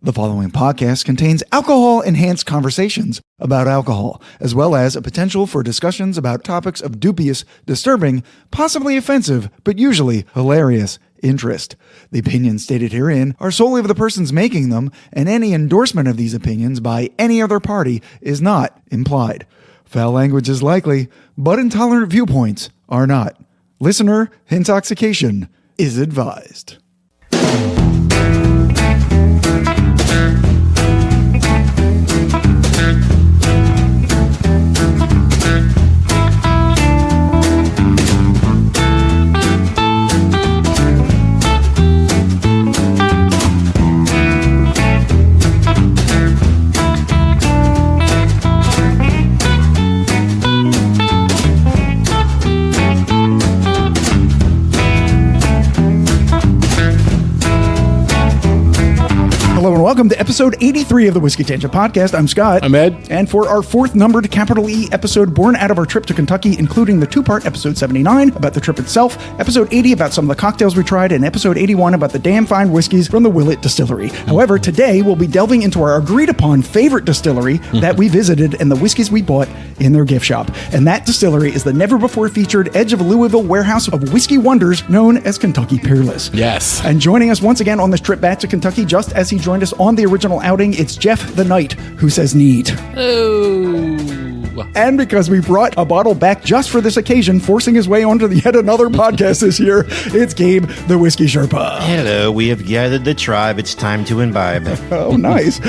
The following podcast contains alcohol-enhanced conversations about alcohol, as well as a potential for discussions about topics of dubious, disturbing, possibly offensive, but usually hilarious interest. The opinions stated herein are solely of the persons making them, and any endorsement of these opinions by any other party is not implied. Foul language is likely, but intolerant viewpoints are not. Listener intoxication is advised. Hello and welcome to episode 83 of the Whiskey Tangent Podcast. I'm Scott. I'm Ed. And for our fourth numbered capital E episode born out of our trip to Kentucky, including the two-part episode 79 about the trip itself, episode 80 about some of the cocktails we tried, and episode 81 about the damn fine whiskeys from the Willett Distillery. However, today we'll be delving into our agreed-upon favorite distillery that we visited and the whiskeys we bought in their gift shop. And that distillery is the never-before-featured Edge of Louisville warehouse of whiskey wonders known as Kentucky Peerless. Yes. And joining us once again on this trip back to Kentucky, just as he joined us on the original outing, it's Jeff the Knight who says neat. Oh. And because we brought a bottle back just for this occasion, forcing his way onto yet another podcast this year, it's Gabe the Whiskey Sherpa. Hello, we have gathered the tribe. It's time to imbibe. Oh, nice.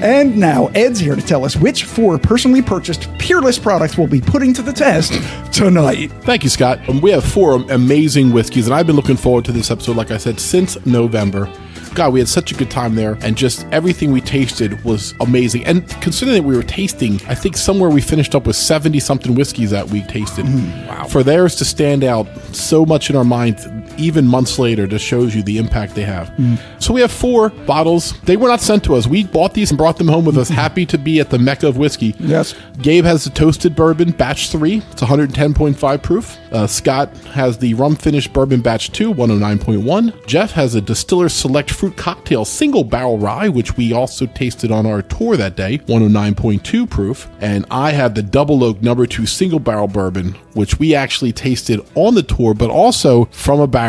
And now Ed's here to tell us which four personally purchased Peerless products we'll be putting to the test tonight. Thank you, Scott. We have four amazing whiskeys, and I've been looking forward to this episode, like I said, since November. God, we had such a good time there, and just everything we tasted was amazing. And considering that we were tasting, I think somewhere we finished up with 70-something whiskeys that we tasted. Wow. For theirs to stand out so much in our minds, even months later, just shows you the impact they have. So we have four bottles. They were not sent to us. We bought these and brought them home with us, happy to be at the Mecca of whiskey. Yes. Gabe has the Toasted Bourbon Batch 3. It's 110.5 proof. Scott has the Rum Finished Bourbon Batch 2, 109.1. Jeff has a Distiller's Select Fruit Cocktail Single Barrel Rye, which we also tasted on our tour that day, 109.2 proof. And I have the Double Oak No. 2 Single Barrel Bourbon, which we actually tasted on the tour, but also from a barrel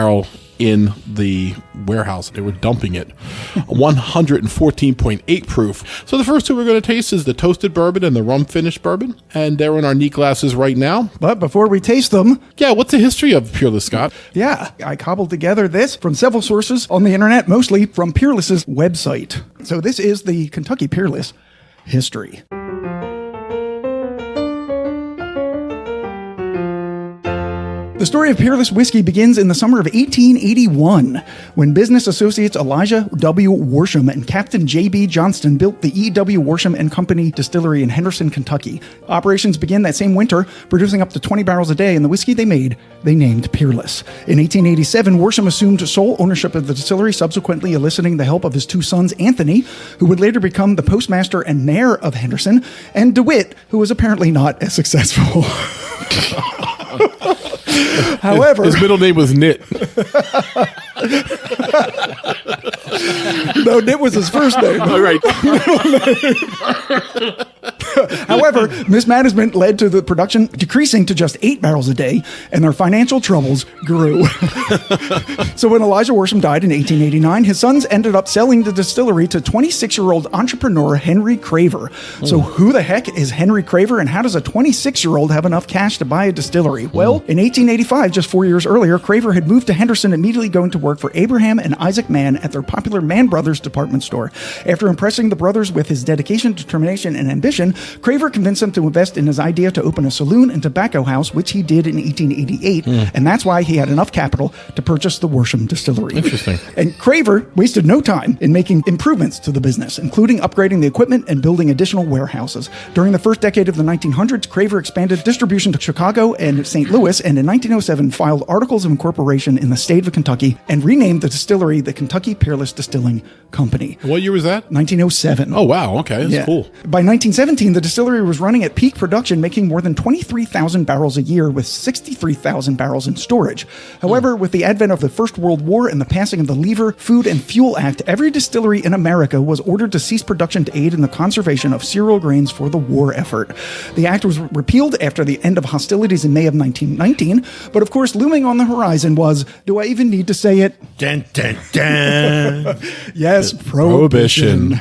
in the warehouse. They were dumping it. 114.8 proof. So the first two we're going to taste is the Toasted Bourbon and the Rum Finished Bourbon, and they're in our neat glasses right now. But before we taste them... Yeah, what's the history of Peerless, Scott? Yeah, I cobbled together this from several sources on the internet, mostly from Peerless's website. So this is the Kentucky Peerless history. The story of Peerless whiskey begins in the summer of 1881, when business associates Elijah W. Worsham and Captain J.B. Johnston built the E.W. Worsham and Company distillery in Henderson, Kentucky. Operations began that same winter, producing up to 20 barrels a day, and the whiskey they made, they named Peerless. In 1887, Worsham assumed sole ownership of the distillery, subsequently eliciting the help of his two sons, Anthony, who would later become the postmaster and mayor of Henderson, and DeWitt, who was apparently not as successful. However, his middle name was Nit. No, Nit was his first name. All right. However, mismanagement led to the production decreasing to just 8 barrels a day, and their financial troubles grew. So when Elijah Worsham died in 1889, his sons ended up selling the distillery to 26-year-old entrepreneur Henry Craver. So who the heck is Henry Craver, and how does a 26-year-old have enough cash to buy a distillery? Well, in 1885, just 4 years earlier, Craver had moved to Henderson, immediately going to work for Abraham and Isaac Mann at their popular Mann Brothers department store. After impressing the brothers with his dedication, determination, and ambition, Craver convinced them to invest in his idea to open a saloon and tobacco house, which he did in 1888, and that's why he had enough capital to purchase the Worsham distillery. Interesting. And Craver wasted no time in making improvements to the business, including upgrading the equipment and building additional warehouses. During the first decade of the 1900s, Craver expanded distribution to Chicago and St. Louis, and in 1907 filed articles of incorporation in the state of Kentucky and and renamed the distillery the Kentucky Peerless Distilling Company. What year was that? 1907. Oh, wow. Okay. That's cool. By 1917, the distillery was running at peak production, making more than 23,000 barrels a year with 63,000 barrels in storage. However, with the advent of the First World War and the passing of the Lever, Food and Fuel Act, every distillery in America was ordered to cease production to aid in the conservation of cereal grains for the war effort. The act was repealed after the end of hostilities in May of 1919, but of course, looming on the horizon was, do I even need to say it? Dun, dun, dun. Yes, Prohibition.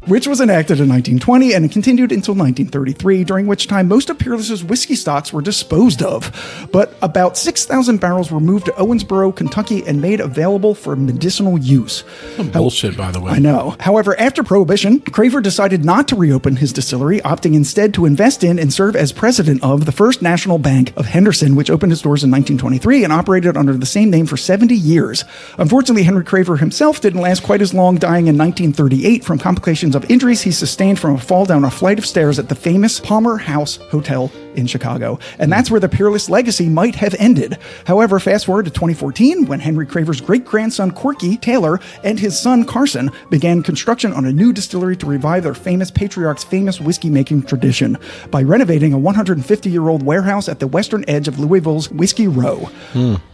Which was enacted in 1920 and continued until 1933, during which time most of Peerless's whiskey stocks were disposed of. But about 6,000 barrels were moved to Owensboro, Kentucky, and made available for medicinal use. Some bullshit, by the way. I know. However, after Prohibition, Craver decided not to reopen his distillery, opting instead to invest in and serve as president of the First National Bank of Henderson, which opened its doors in 1923 and operated under the same name for 70 years. Unfortunately, Henry Craver himself didn't last quite as long, dying in 1938 from complications of injuries he sustained from a fall down a flight of stairs at the famous Palmer House Hotel in Chicago. And that's where the Peerless legacy might have ended. However, fast forward to 2014, when Henry Craver's great-grandson Corky Taylor and his son Carson began construction on a new distillery to revive their famous patriarch's famous whiskey-making tradition by renovating a 150-year-old warehouse at the western edge of Louisville's Whiskey Row,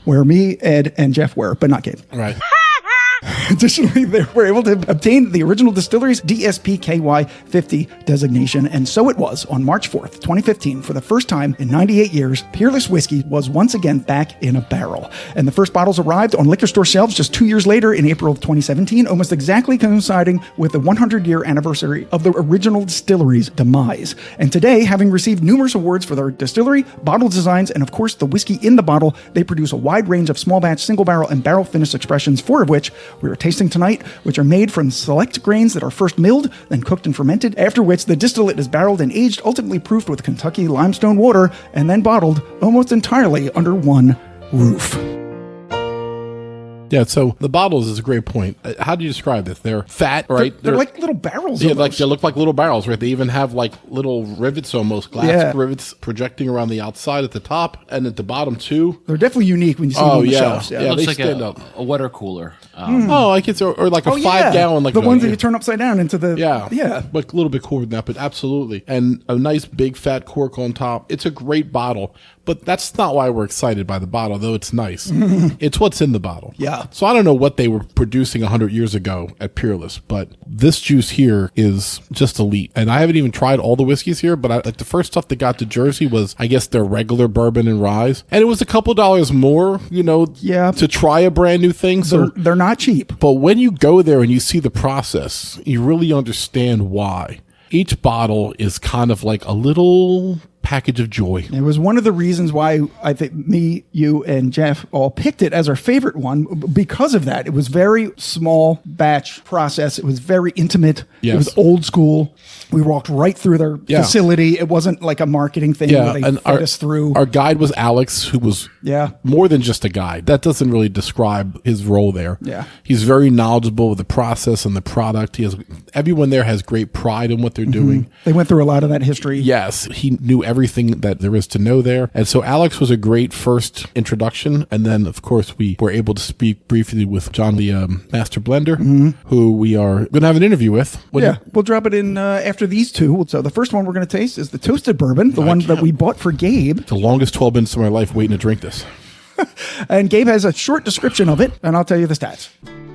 where me, Ed, and Jeff were, but not Gabe. Right. Additionally, they were able to obtain the original distillery's DSPKY 50 designation, and so it was on March 4th, 2015, for the first time in 98 years, Peerless whiskey was once again back in a barrel. And the first bottles arrived on liquor store shelves just 2 years later in April of 2017, almost exactly coinciding with the 100-year anniversary of the original distillery's demise. And today, having received numerous awards for their distillery, bottle designs, and of course the whiskey in the bottle, they produce a wide range of small batch, single barrel, and barrel finish expressions, 4 of which we are tasting tonight, which are made from select grains that are first milled, then cooked and fermented, after which the distillate is barreled and aged, ultimately proofed with Kentucky limestone water, and then bottled almost entirely under one roof. Yeah, so the bottles is a great point. How do you describe this? They're fat, right? They're like little barrels. Yeah, almost. like they look like little barrels, right? They even have like little rivets, almost glass rivets projecting around the outside at the top and at the bottom too. They're definitely unique when you see them on the shelves. Yeah, It looks they like stand up. a water cooler. Oh, like it's or like a 5-gallon, like the ones that you turn upside down into the yeah, like a little bit cooler than that, but absolutely, and a nice big fat cork on top. It's a great bottle. But that's not why we're excited by the bottle, though it's nice. It's what's in the bottle. Yeah. So I don't know what they were producing 100 years ago at Peerless, but this juice here is just elite. And I haven't even tried all the whiskeys here, but like the first stuff that got to Jersey was, I guess, their regular bourbon and rye. And it was a couple $dollars more, to try a brand new thing. So they're not cheap. But when you go there and you see the process, you really understand why. Each bottle is kind of like a little package of joy. It was one of the reasons why I think me, you, and Jeff all picked it as our favorite one because of that. It was very small batch process. It was very intimate. Yes. It was old school. We walked right through their facility. It wasn't like a marketing thing where they fed us through. Our guide was Alex, who was more than just a guide. That doesn't really describe his role there. Yeah. He's very knowledgeable with the process and the product. Everyone there has great pride in what they're doing. They went through a lot of that history. Yes. He knew everything that there is to know there. And so Alex was a great first introduction. And then, of course, we were able to speak briefly with John, the master blender, who we are going to have an interview with. We'll drop it in after these two. So the first one we're going to taste is the toasted bourbon, the one that we bought for Gabe. The longest 12 minutes of my life waiting to drink this. And Gabe has a short description of it, and I'll tell you the stats.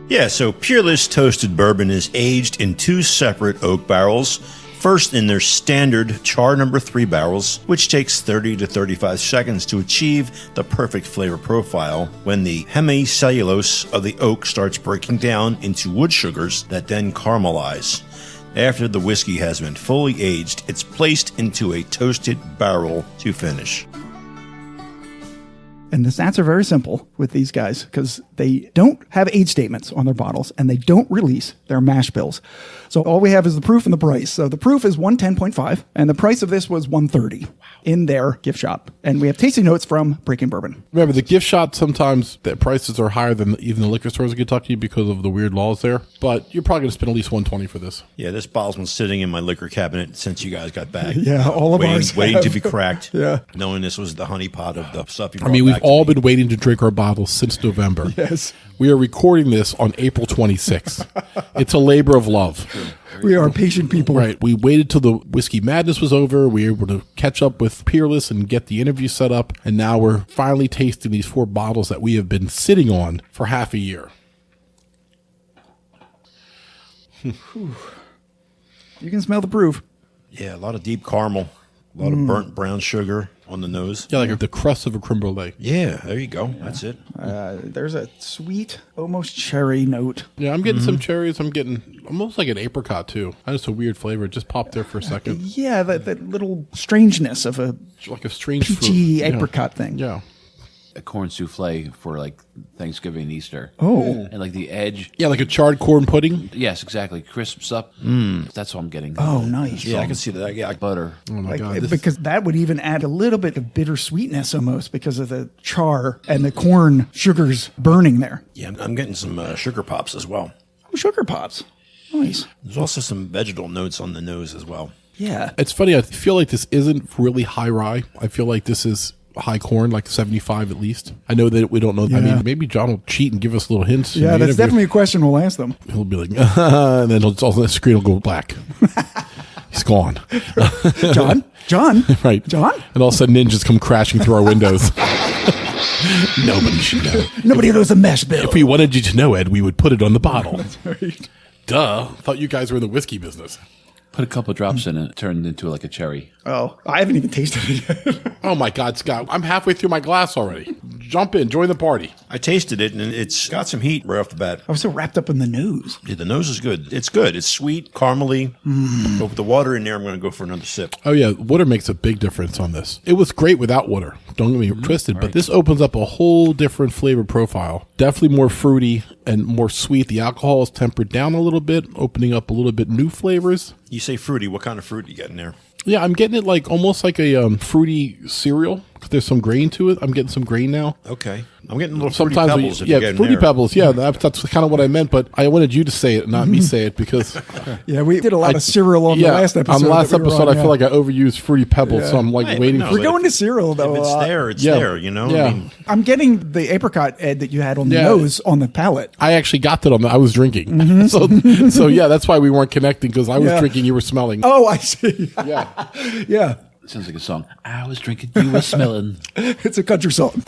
Yeah, so Peerless Toasted Bourbon is aged in 2 separate oak barrels. First in their standard char number 3 barrels, which takes 30 to 35 seconds to achieve the perfect flavor profile when the hemicellulose of the oak starts breaking down into wood sugars that then caramelize. After the whiskey has been fully aged, it's placed into a toasted barrel to finish. And the stats are very simple with these guys because they don't have age statements on their bottles and they don't release their mash bills. So all we have is the proof and the price. So the proof is 110.5 and the price of this was $130 in their gift shop. And we have tasting notes from Breaking Bourbon. Remember, the gift shop, sometimes the prices are higher than even the liquor stores in Kentucky because of the weird laws there. But you're probably going to spend at least $120 for this. Yeah, this bottle's been sitting in my liquor cabinet since you guys got back. Yeah, all of ours waiting have. to be cracked. Yeah. Knowing this was the honey pot of the stuff you brought I mean, back to all me. been waiting to drink our bottles since November. Yes. We are recording this on April 26th. It's a labor of love. We are patient people. Right. We waited till the Whiskey Madness was over. We were able to catch up with Peerless and get the interview set up. And now we're finally tasting these 4 bottles that we have been sitting on for half a year. You can smell the proof. Yeah, a lot of deep caramel, a lot of burnt brown sugar on the nose. Yeah, like the crust of a creme brulee. Yeah, there you go. That's it. There's a sweet, almost cherry note. Yeah, I'm getting some cherries. I'm getting almost like an apricot, too. That's a weird flavor. It just popped there for a second. Yeah, that little strangeness of a Like a strange peachy fruit. apricot thing. Yeah. A corn souffle for like Thanksgiving and Easter. Oh. And like the edge. Yeah, like a charred corn pudding. Yes, exactly. Crisps up. That's what I'm getting. Oh, nice. Yeah, I can see that. Yeah, Butter. Oh, my Like, God. because that would even add a little bit of bittersweetness almost because of the char and the corn sugars burning there. yeah, I'm getting some sugar pops as well. Oh, sugar pops. Nice. There's also some vegetal notes on the nose as well. Yeah. It's funny. I feel like this isn't really high rye. I feel like this is high corn, like 75 at least. I know that we don't know. I mean, maybe John will cheat and give us little hints. in Yeah, the that's interview. definitely a question we'll ask them. He'll be like, and then all the screen will go black. He's gone. John? Right. John? And all of a sudden ninjas come crashing through our windows. Nobody should know. Nobody knows the mesh bill. If we wanted you to know, Ed, we would put it on the bottle. Right. Duh. Thought you guys were in the whiskey business. Put a couple drops in it. Turned into like a cherry. Oh, I haven't even tasted it yet. Oh my God, Scott. I'm halfway through my glass already. Jump in. Join the party. I tasted it, and it's got some heat right off the bat. I was so wrapped up in the nose. Yeah, the nose is good. It's good. It's sweet, caramely. But with the water in there, I'm going to go for another sip. Oh yeah, water makes a big difference on this. It was great without water. Don't get me twisted, but this opens up a whole different flavor profile. Definitely more fruity and more sweet. The alcohol is tempered down a little bit, opening up a little bit new flavors. You say fruity. What kind of fruit you get in there? Yeah, I'm getting it like almost like a fruity cereal because there's some grain to it. I'm getting some grain now. Okay. I'm getting little Sometimes, fruity pebbles if you yeah, get in fruity there. pebbles. Yeah, that's kind of what I meant. But I wanted you to say it, not me say it, because Yeah, we did a lot of cereal on the last episode. On the last that we were episode, on, I feel like I overused fruity pebbles, so I'm like Hey, waiting but no, for. We're going to cereal, though. If it's there, it's Yeah. there, you know? Yeah. I mean, I'm getting the apricot, Ed, that you had on the Yeah. nose on the palate. I actually got that on. I was drinking, so yeah, that's why we weren't connecting because I was Yeah. drinking, you were smelling. Oh, I see. Yeah, Yeah, Sounds like a song. I was drinking, you were smelling. it's a country song.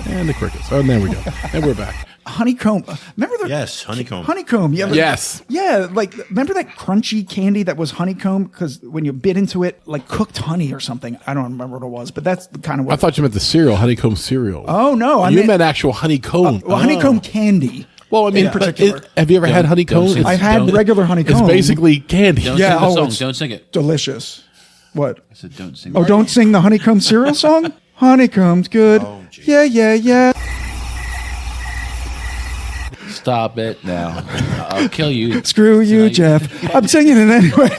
and the crickets. Oh, and there we go, and we're back. Honeycomb. Remember the yes, honeycomb. honeycomb? Yeah. Yes. Yeah, like remember that crunchy candy that was honeycomb? Because when you bit into it, like cooked honey or something. I don't remember what it was, but that's the kind of I what. thought you meant the cereal, honeycomb cereal. Oh no, I you meant, meant actual honeycomb. honeycomb candy. Well, I mean, in particular. have you ever had honeycomb? don't sing I've had Don't- regular honeycomb. It's basically candy. Don't Yeah, sing the oh, song. it's- Don't sing it. delicious. What? I said don't sing Oh, don't sing the honeycomb cereal song. Honeycomb's good. Oh, geez. Yeah, yeah, yeah. Stop it now. I'll kill you. Screw you, Jeff. I'm singing it anyway.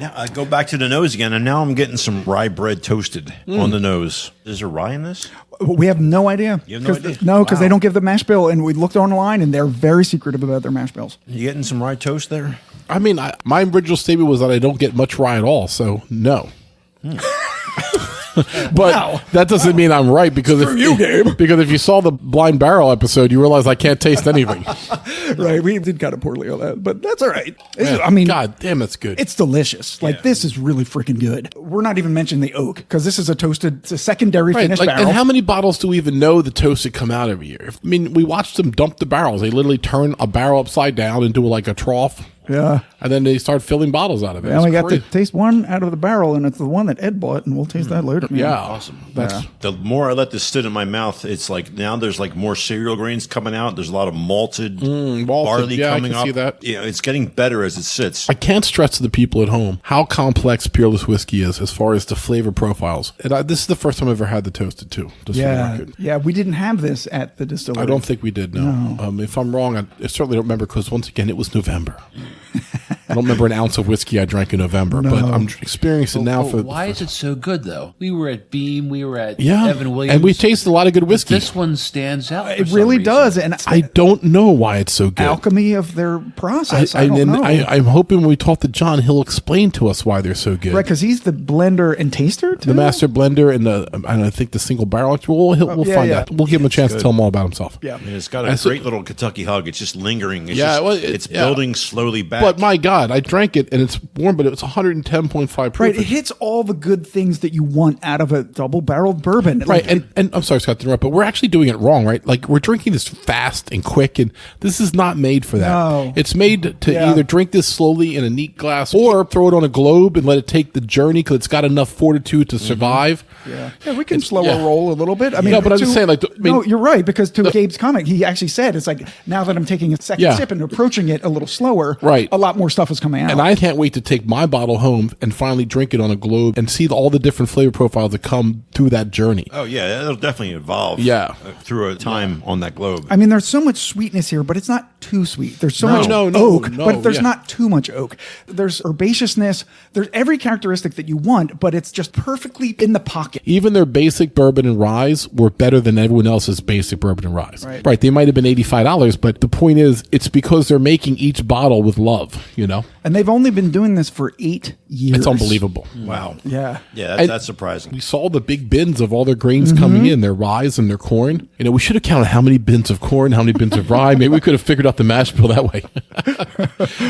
Now I go back to the nose again, and now I'm getting some rye bread toasted on the nose. Is there rye in this? We have no idea. You have no 'Cause idea? No, because they Wow. don't give the mash bill, and we looked online, and they're very secretive about their mash bills. You getting some rye toast there? I mean, my original statement was that I don't get much rye at all, so no. But that doesn't mean I'm right because because if you saw the blind barrel episode, you realize I can't taste anything. Right? We did kind of poorly on that, but that's all right. I mean, God damn, that's good. it's delicious. Like this is really freaking good. We're not even mentioning the oak because this is it's a secondary right. finished Like, barrel. and how many bottles do we even know the toasted come out every year? I mean, we watched them dump the barrels. They literally turn a barrel upside down and do like a trough. Yeah. And then they start filling bottles out of it. I only It's got to crazy. taste one out of the barrel, and it's the one that Ed bought, and we'll taste that later. Yeah, Awesome. That's The more I let this sit in my mouth, it's like now there's like more cereal grains coming out. There's a lot of malted, barley Yeah, I coming can up. see that. Yeah, it's getting better as it sits. I can't stress to the people at home how complex Peerless whiskey is as far as the flavor profiles. And this is the first time I've ever had the toasted too. Just for the Yeah, record. yeah. We didn't have this at the distillery. I don't think we did. No. If I'm wrong, I certainly don't remember because once again it was November. I don't remember an ounce of whiskey I drank in November, but I'm experiencing it now. Why is it so good, though? We were at Beam, we were at Yeah, Evan Williams. and we tasted a lot of good whiskey. This one stands out. It really does, and I don't know why it's so good. alchemy of their process. I don't and know. I'm hoping when we talk to John, he'll explain to us why they're so good. Right, because he's the blender and taster too. The master blender and I think the single barrel. We'll find out. We'll give him a chance to tell him all about himself. Yeah. And it's got a great little Kentucky hug. It's just lingering. It's Yeah. building slowly back. But my God, I drank it and it's warm, but it was 110.5 proof. Right, it hits all the good things that you want out of a double-barreled bourbon. Right, and I'm sorry, Scott, to interrupt, but we're actually doing it wrong, right? Like, we're drinking this fast and quick, and this is not made for that. No. It's made to either drink this slowly in a neat glass or throw it on a globe and let it take the journey because it's got enough fortitude to survive. Yeah, we can slower roll a little bit. I mean, No, but I'm just saying, like, no, you're right, because to Gabe's comment, he actually said, it's like, now that I'm taking a second sip and approaching it a little slower, Right. a lot more stuff is coming out. And I can't wait to take my bottle home and finally drink it on a globe and see all the different flavor profiles that come through that journey. oh yeah, it'll definitely evolve. Through a time on that globe. I mean, there's so much sweetness here, but it's not too sweet. There's so much No, oak, no, but there's yeah. not too much oak. There's herbaceousness. There's every characteristic that you want, but it's just perfectly in the pocket. Even their basic bourbon and ryes were better than everyone else's basic bourbon and ryes. Right. They might have been $85, but the point is, it's because they're making each bottle with love, you know? And they've only been doing this for 8 years. It's unbelievable. Wow. Yeah. Yeah, that's surprising. We saw the big bins of all their grains coming in, their rye and their corn. You know, we should have counted how many bins of corn, how many bins of rye. Maybe we could have figured out the mash bill that way.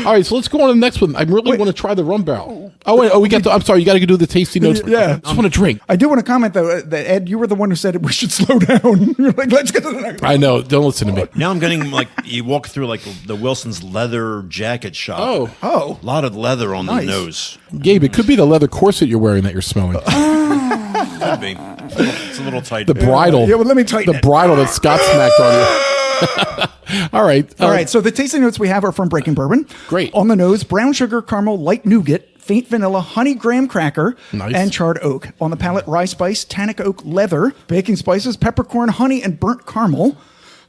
All right, so let's go on to the next one. I really want to try the rum barrel. We got I'm sorry, you got to do the tasty notes. Yeah. I just want to drink. I do want to comment, though, that Ed, you were the one who said we should slow down. You're like, let's get to the next one. I know. Don't listen to me. Now I'm getting like you walk through like the Wilson's leather jacket shop. Oh. A lot of leather on the Nice. nose. Gabe, it could be the leather corset you're wearing that you're smelling. Could be. It's a little tight. The bridle. Yeah, well, let me tighten The it. bridle that Scott smacked on you. All right. All right, so the tasting notes we have are from Breaking Bourbon. Great. On the nose, brown sugar, caramel, light nougat, faint vanilla, honey graham cracker, Nice. and charred oak. On the palate, rye spice, tannic oak leather, baking spices, peppercorn, honey, and burnt caramel.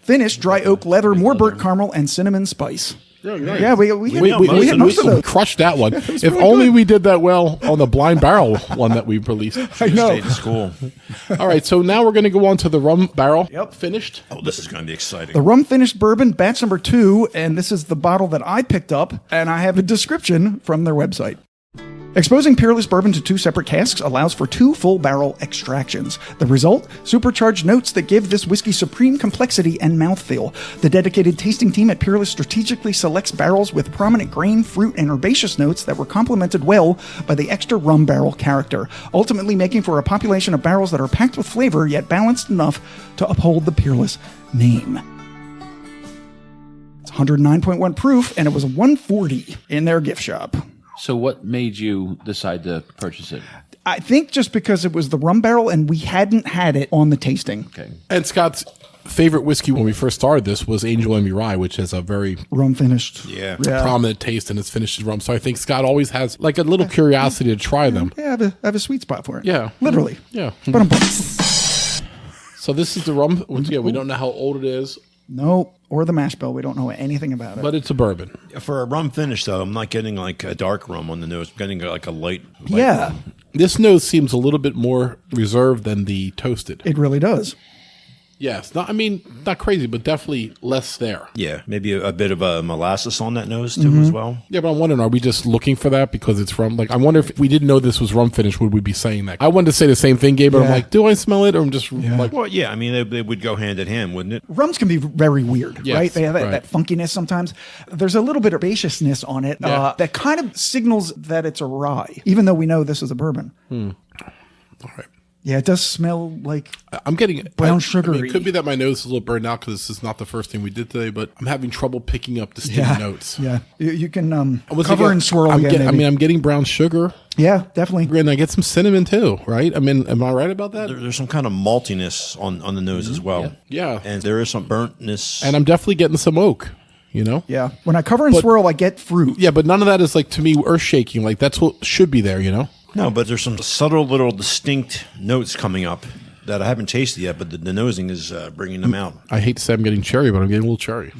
Finish, dry oak leather, more burnt caramel, and cinnamon spice. Yeah, we hit most of We those. crushed that one. If really only good. we did that well on the blind barrel one that we released. I know. Stayed in school. All right, so now we're going to go on to the rum barrel. Yep. Finished. Oh, this is going to be exciting. The rum finished bourbon, batch number 2, and this is the bottle that I picked up, and I have a description from their website. Exposing Peerless bourbon to 2 separate casks allows for 2 full barrel extractions. The result? Supercharged notes that give this whiskey supreme complexity and mouthfeel. The dedicated tasting team at Peerless strategically selects barrels with prominent grain, fruit, and herbaceous notes that were complemented well by the extra rum barrel character, ultimately making for a population of barrels that are packed with flavor yet balanced enough to uphold the Peerless name. It's 109.1 proof, and it was $140 in their gift shop. So what made you decide to purchase it? I think just because it was the rum barrel and we hadn't had it on the tasting. Okay. And Scott's favorite whiskey when we first started this was Angel Envy Rye, which has a very Rum finished. Yeah. prominent taste and it's finished as rum. So I think Scott always has like a little curiosity to try them. Yeah, I have a sweet spot for it. Yeah. Literally. Yeah. But So this is the rum. Once again, we don't know how old it is, no, or the mash bill. We don't know anything about it. but it's a bourbon. For a rum finish, though, I'm not getting like a dark rum on the nose. I'm getting like a light yeah, rum. This nose seems a little bit more reserved than the toasted. it really does. Yes. Not crazy, but definitely less there. Yeah, maybe a bit of a molasses on that nose, too, as well. Yeah, but I'm wondering, are we just looking for that because it's rum? Like, I wonder if we didn't know this was rum finish, would we be saying that? I wanted to say the same thing, Gabe, but I'm Yeah. like, do I smell it? Or I'm just like, Well, yeah, I mean, they would go hand in hand, wouldn't it? Rums can be very weird, Yes, right? They have right. that funkiness sometimes. There's a little bit of herbaceousness on it that kind of signals that it's a rye, even though we know this is a bourbon. all right. Yeah, it does smell like I'm getting brown I sugar. mean, it could be that my nose is a little burned out because this is not the first thing we did today, but I'm having trouble picking up distinct notes. Yeah, you can Once cover again, and swirl I'm again. maybe. I'm getting brown sugar, yeah, definitely. and I get some cinnamon too, right? I mean, am I right about that? There's some kind of maltiness on the nose as well. Yeah. And there is some burntness. And I'm definitely getting some oak, you know? Yeah, when I cover and swirl, I get fruit. Yeah, but none of that is like, to me, earth shaking. Like, that's what should be there, you know? No, but there's some subtle little distinct notes coming up that I haven't tasted yet, but the nosing is bringing them out. I hate to say I'm getting cherry, but I'm getting a little cherry.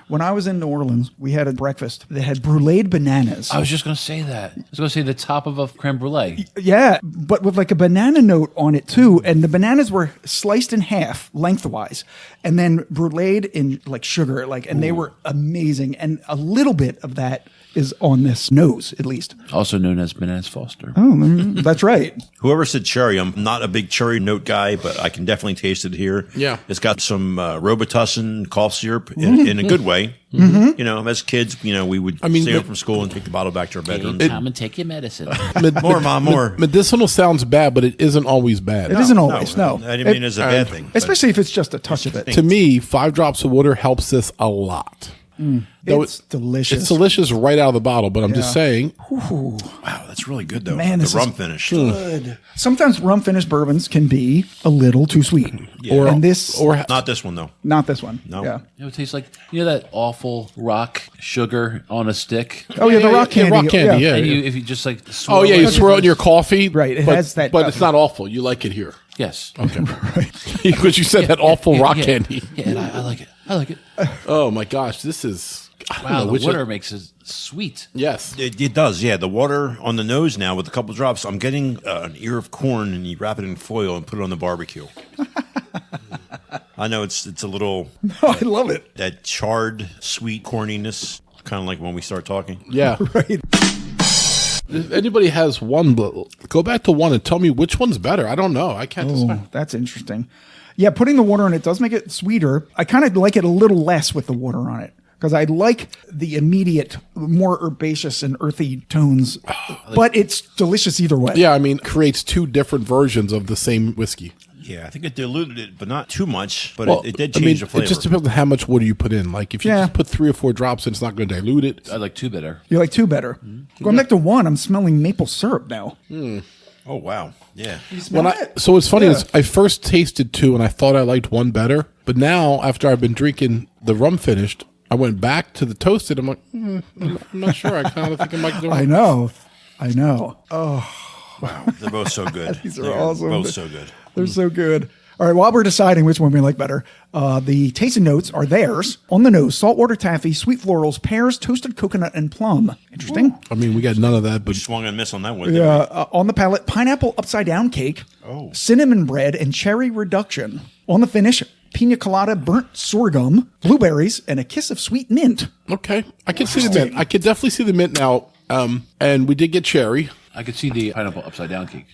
When I was in New Orleans, we had a breakfast that had bruleed bananas. I was just going to say that. I was going to say the top of a creme brulee. Yeah, but with like a banana note on it too. And the bananas were sliced in half lengthwise and then bruleed in like sugar. And they were amazing. And a little bit of that is on this nose, at least. Also known as Bananas Foster. Oh, that's right. Whoever said cherry, I'm not a big cherry note guy, but I can definitely taste it here. Yeah. It's got some Robitussin cough syrup in a good way. You know, as kids, we would stay home from school and take the bottle back to our bedroom. Come and take your medicine. More, Mom, more. Medicinal sounds bad, but it isn't always bad. It isn't always, no. I didn't mean it as a bad thing. Especially if it's just a touch of it. To me, 5 drops of water helps this a lot. Though It's delicious. It's delicious right out of the bottle, but I'm just saying. Wow, that's really good, though. Man, this the rum is finish. good. Sometimes rum finished bourbons can be a little too sweet. Or- And this, or Not this one, though. not this one. No. Yeah. It tastes like, that awful rock sugar on a stick? Oh, yeah, the rock candy. rock candy, yeah. And if you just like Oh, swirl yeah, you it- swirl it in your coffee. Right, it but, has that- But it's not awful. You like it here. Yes. Okay. Because you said that awful rock candy. Yeah, and I like it. I like it. Oh, my gosh. This is. I don't Wow, know, the which water makes it sweet. Yes. It does, yeah. The water on the nose now with a couple drops. I'm getting an ear of corn, and you wrap it in foil and put it on the barbecue. I know it's a little Oh, I love it. that charred, sweet corniness, kind of like when we start talking. Yeah. Right. If anybody has one, go back to one and tell me which one's better. I don't know. I can't decide. Oh, that's interesting. Yeah, putting the water on it does make it sweeter. I kind of like it a little less with the water on it because I like the immediate, more herbaceous and earthy tones, but it's delicious either way. Yeah, I mean, creates 2 different versions of the same whiskey. Yeah, I think it diluted it, but not too much. But Well, it did I change mean, the flavor. It just depends on how much water you put in. Like, if you Yeah. just put 3 or 4 drops in, it's not going to dilute it. I like two bitter. You like 2 better. Going back to 1, I'm smelling maple syrup now. Oh, wow. Yeah. So what's funny Yeah. is I first tasted 2 and I thought I liked 1 better. But now, after I've been drinking the rum finished, I went back to the toasted. I'm like, I'm not sure. I kind of think I might do I know. Oh, Wow. They're both so good. These are They're awesome. both so good. they're so good. All right, while we're deciding which one we like better, the tasting notes are theirs. On the nose, saltwater taffy, sweet florals, pears, toasted coconut, and plum. Interesting. I mean, we got none of that, but Swung and miss on that one. Yeah, on the palate, pineapple upside down cake, cinnamon bread, and cherry reduction. On the finish, pina colada, burnt sorghum, blueberries, and a kiss of sweet mint. okay. I can see the mint. I can definitely see the mint now. And we did get cherry. I could see the pineapple upside down cake.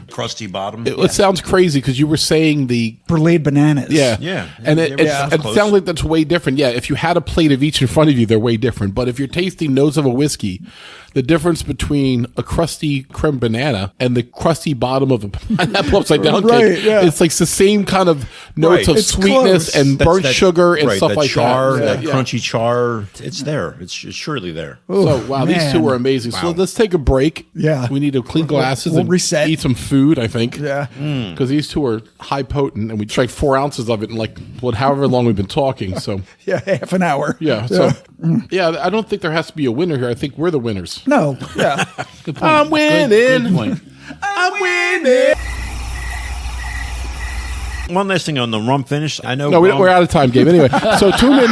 Crusty bottom. It sounds crazy because you were saying the Bruleed bananas. Yeah. Yeah. And They it, were it's- so it close. sounds like that's way different. Yeah. If you had a plate of each in front of you, they're way different. But if you're tasting nose of a whiskey, the difference between a crusty creme banana and the crusty bottom of a pineapple upside down Right, cake, yeah. it's like the same kind of notes Right. of It's sweetness close. and burnt sugar and right, stuff that like char, that. that crunchy char. It's there. It's surely there. So, wow, these two man. were amazing. So Wow. let's take a break. Yeah. We need to clean glasses We'll and reset. eat some food, I think. Yeah. Because these two are high potent, and we drank 4 ounces of it in like, however long we've been talking. So, Yeah, half an hour. yeah. So, yeah, I don't think there has to be a winner here. I think we're the winners. No, yeah. Good point. I'm winning. Good point. I'm winning. One last thing on the rum finish. I know. No, rum- we're out of time, Gabe. Anyway, so tune in.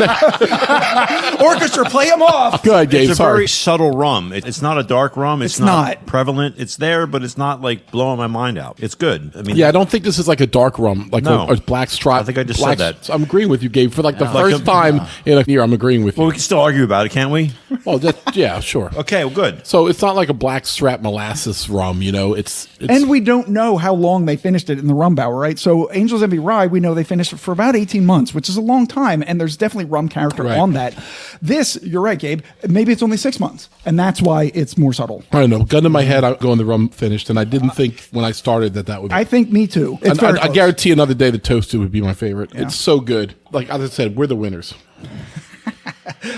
Orchestra, play them off. Go ahead, Gabe. It's a Sorry. very subtle rum. It's not a dark rum. It's not. prevalent. It's there, but it's not like blowing my mind out. It's good. I mean, Yeah, I don't think this is like a dark rum, like No. a black stripe. I think I just said that. So I'm agreeing with you, Gabe. For like the Like first a- time in a year, I'm agreeing with you. Well, we can still argue about it, can't we? Oh, yeah, sure. Okay, well, good. So it's not like a black strap molasses rum, It's And we don't know how long they finished it in the rum barrel, right? So Angels Envy Rye, we know they finished it for about 18 months, which is a long time, and there's definitely rum character Right. on that. This, you're right, Gabe, maybe it's only 6 months, and that's why it's more subtle. I don't know. Gun to my head, I'm going the rum finished, and I didn't think when I started that would be. I think me too. It's And very I close. guarantee another day the toasted would be my favorite. It's so good. Like as I said, we're the winners.